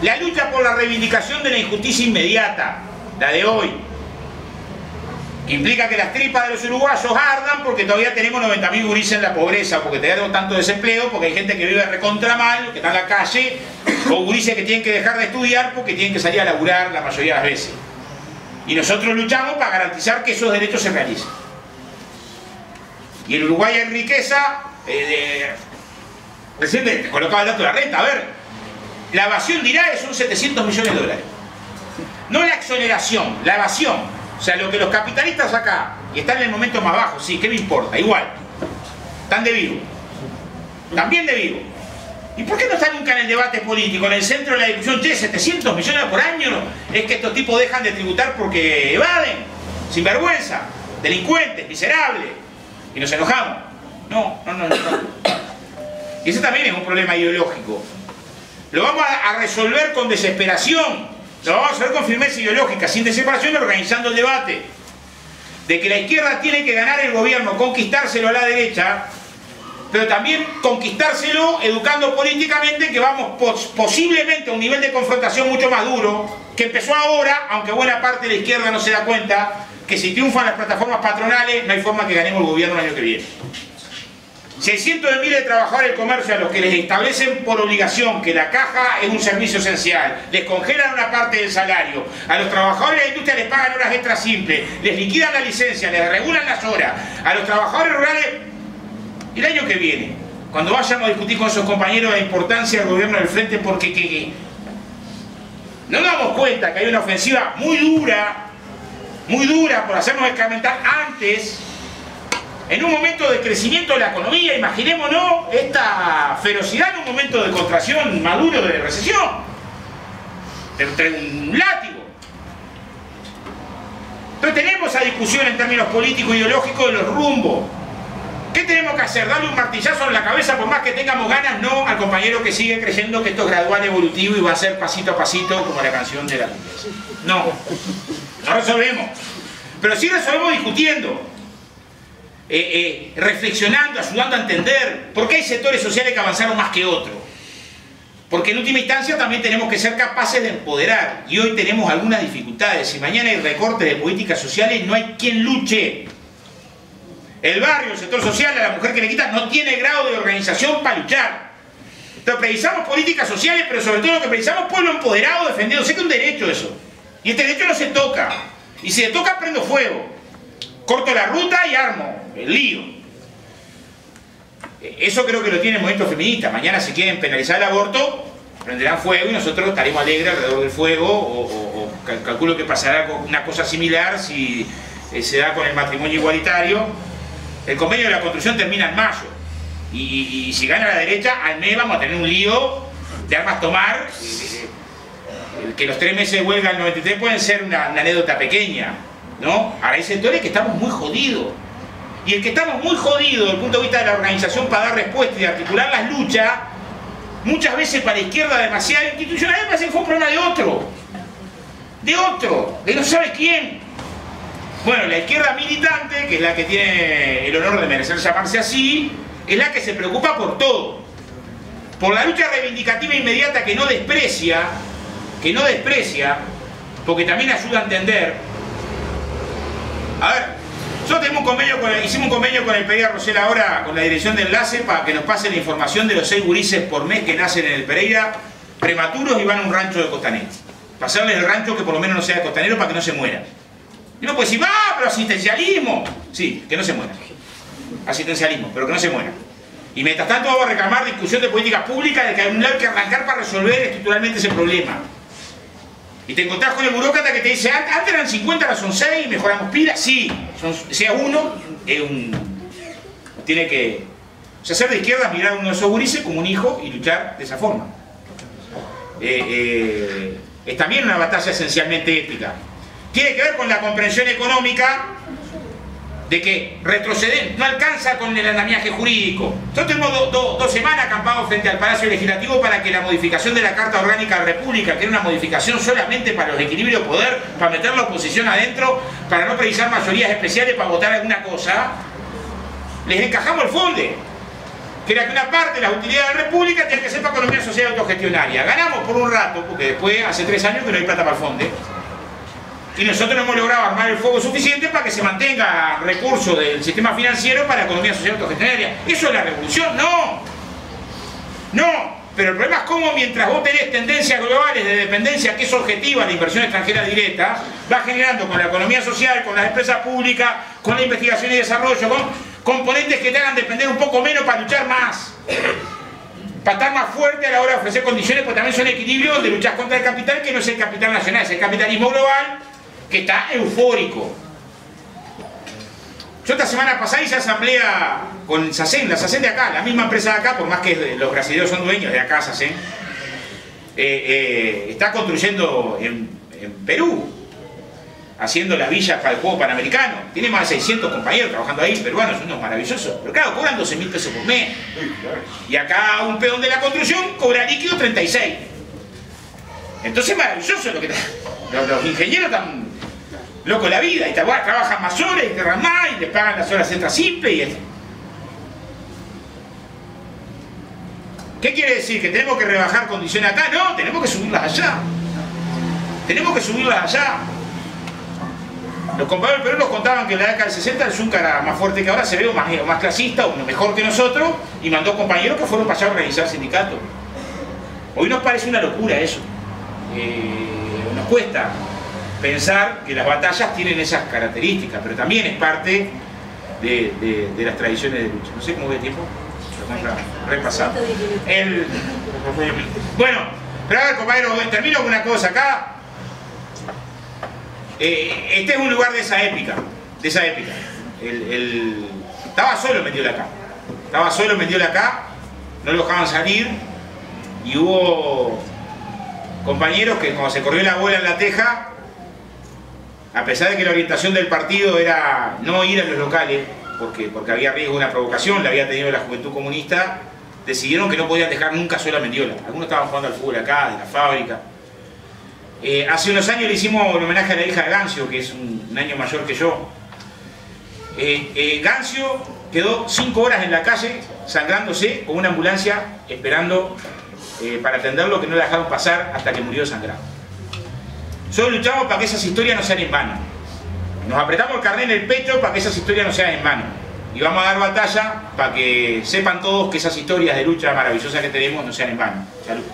Speaker 5: La lucha por la reivindicación de la injusticia inmediata, la de hoy, que implica que las tripas de los uruguayos ardan porque todavía tenemos 90.000 gurises en la pobreza, porque todavía tenemos tanto desempleo, porque hay gente que vive recontra mal, que está en la calle, o gurises que tienen que dejar de estudiar porque tienen que salir a laburar la mayoría de las veces. Y nosotros luchamos para garantizar que esos derechos se realicen. Y en Uruguay hay riqueza, recién te colocaba el dato de la renta, a ver, la evasión de IRAE son 700 millones de dólares. No la exoneración, la evasión. O sea, lo que los capitalistas acá, y están en el momento más bajo, sí, ¿qué me importa? Igual. Están de vivo. También de vivo. ¿Y por qué no está nunca en el debate político, en el centro de la discusión? Che, 700 millones por año, es que estos tipos dejan de tributar porque evaden, sinvergüenza, delincuentes, miserables, y nos enojamos. No. Y ese también es un problema ideológico. Lo vamos a resolver con desesperación, lo vamos a resolver con firmeza ideológica, sin desesperación, organizando el debate de que la izquierda tiene que ganar el gobierno, conquistárselo a la derecha, pero también conquistárselo educando políticamente, que vamos posiblemente a un nivel de confrontación mucho más duro, que empezó ahora, aunque buena parte de la izquierda no se da cuenta que si triunfan las plataformas patronales no hay forma que ganemos el gobierno el año que viene. 600 de miles de trabajadores del comercio a los que les establecen por obligación que la caja es un servicio esencial, les congelan una parte del salario, a los trabajadores de la industria les pagan horas extras simples, les liquidan la licencia, les regulan las horas, a los trabajadores rurales. El año que viene, cuando vayamos a discutir con esos compañeros la importancia del gobierno del frente, porque no nos damos cuenta que hay una ofensiva muy dura por hacernos escarmentar antes, en un momento de crecimiento de la economía. Imaginémonos esta ferocidad en un momento de contracción maduro, de recesión, entre un látigo. Entonces tenemos esa discusión en términos políticos e ideológicos de los rumbos. ¿Qué tenemos que hacer? ¿Darle un martillazo en la cabeza por más que tengamos ganas? No, al compañero que sigue creyendo que esto es gradual, evolutivo y va a ser pasito a pasito como la canción de la cumbia. No resolvemos. Pero sí resolvemos discutiendo, reflexionando, ayudando a entender por qué hay sectores sociales que avanzaron más que otros. Porque en última instancia también tenemos que ser capaces de empoderar. Y hoy tenemos algunas dificultades. Si mañana hay recortes de políticas sociales, no hay quien luche. El barrio, el sector social, a la mujer que le quitan, no tiene grado de organización para luchar. Entonces precisamos políticas sociales, pero sobre todo lo que precisamos, pueblo empoderado, defendido. Sé que es un derecho eso. Y este derecho no se toca. Y si se toca, prendo fuego. Corto la ruta y armo el lío. Eso creo que lo tiene el movimiento feminista. Mañana, si quieren penalizar el aborto, prenderán fuego y nosotros estaremos alegres alrededor del fuego, o calculo que pasará con una cosa similar si se da con el matrimonio igualitario. El convenio de la construcción termina en mayo y si gana la derecha, al mes vamos a tener un lío de armas tomar. Que los 3 meses de huelga del 93 pueden ser una anécdota pequeña, ¿no? Ahora hay sectores que estamos muy jodidos. Y el que estamos muy jodidos desde el punto de vista de la organización para dar respuesta y articular las luchas, muchas veces para la izquierda demasiado institucional, parece que fue un problema de otro, de no sabe quién. Bueno, la izquierda militante, que es la que tiene el honor de merecer llamarse así, es la que se preocupa por todo. Por la lucha reivindicativa inmediata que no desprecia, porque también ayuda a entender. A ver, nosotros hicimos un convenio con el Pereira Rosell ahora, con la dirección de enlace, para que nos pase la información de los 6 gurises por mes que nacen en el Pereira, prematuros, y van a un rancho de costanero. Pasarles el rancho que por lo menos no sea de costanero para que no se mueran. Y uno puede decir, pero asistencialismo. Sí, que no se mueran. Asistencialismo, pero que no se mueran. Y mientras tanto vamos a reclamar discusión de políticas públicas, de que hay un lado que arrancar para resolver estructuralmente ese problema. Y te encontrás con el burócrata que te dice, antes eran 50, ahora son 6, mejoramos pilas. Sí, sea uno, tiene que... O sea, ser de izquierda es mirar a uno de esos gurises como un hijo y luchar de esa forma. Es también una batalla esencialmente ética. Tiene que ver con la comprensión económica de que retroceder no alcanza con el andamiaje jurídico. Nosotros tenemos dos semanas acampados frente al Palacio Legislativo para que la modificación de la Carta Orgánica de la República, que era una modificación solamente para los equilibrios de poder, para meter la oposición adentro, para no precisar mayorías especiales para votar alguna cosa, les encajamos el fonde, que era que una parte de las utilidades de la República tiene que ser para economía social autogestionaria. Ganamos por un rato, porque después hace 3 años que no hay plata para el fonde. Y nosotros no hemos logrado armar el fuego suficiente para que se mantenga recursos del sistema financiero para la economía social autogestionaria. ¿Eso es la revolución? No. No. Pero el problema es cómo mientras vos tenés tendencias globales de dependencia, que es objetiva la inversión extranjera directa, va generando con la economía social, con las empresas públicas, con la investigación y desarrollo, con componentes que te hagan depender un poco menos para luchar más. Para estar más fuerte a la hora de ofrecer condiciones, porque también son equilibrios donde luchás contra el capital, que no es el capital nacional, es el capitalismo global, que está eufórico. Yo esta semana pasada hice asamblea con SACEN, la SACEN de acá, la misma empresa de acá, por más que los brasileños son dueños de acá, SACEN, está construyendo en Perú, haciendo la villa para el juego panamericano. Tiene más de 600 compañeros trabajando ahí, peruanos, unos maravillosos. Pero claro, cobran 12.000 pesos por mes. Y acá un peón de la construcción cobra líquido 36. Entonces es maravilloso lo que los ingenieros están locos de la vida, y trabajan más horas y te más, y les pagan las horas extras simples. ¿Qué quiere decir? ¿Que tenemos que rebajar condiciones acá? No, tenemos que subirlas allá. Tenemos que subirlas allá. Los compañeros del Perú nos contaban que en la década del 60 el Zunca era más fuerte que ahora, se ve más clasista, o mejor que nosotros, y mandó compañeros que fueron para allá a organizar sindicatos. Hoy nos parece una locura eso. Nos cuesta pensar que las batallas tienen esas características, pero también es parte de las tradiciones de lucha. No sé cómo ve el tiempo. Repasado. Bueno, pero a ver, compañero, termino con una cosa acá. Este es un lugar de esa épica. Estaba solo metido de acá. Estaba solo metido de acá. No lo dejaban salir. Y hubo compañeros que cuando se corrió la bola en la teja, a pesar de que la orientación del partido era no ir a los locales, porque había riesgo de una provocación, la había tenido la Juventud Comunista, decidieron que no podían dejar nunca sola a Mendiola. Algunos estaban jugando al fútbol acá, de la fábrica. Hace unos años le hicimos un homenaje a la hija de Gancio, que es un año mayor que yo. Gancio quedó 5 horas en la calle, sangrándose, con una ambulancia, esperando para atenderlo, que no la dejaron pasar hasta que murió sangrado. Solo luchamos para que esas historias no sean en vano. Nos apretamos el carné en el pecho para que esas historias no sean en vano. Y vamos a dar batalla para que sepan todos que esas historias de lucha maravillosas que tenemos no sean en vano. Salud.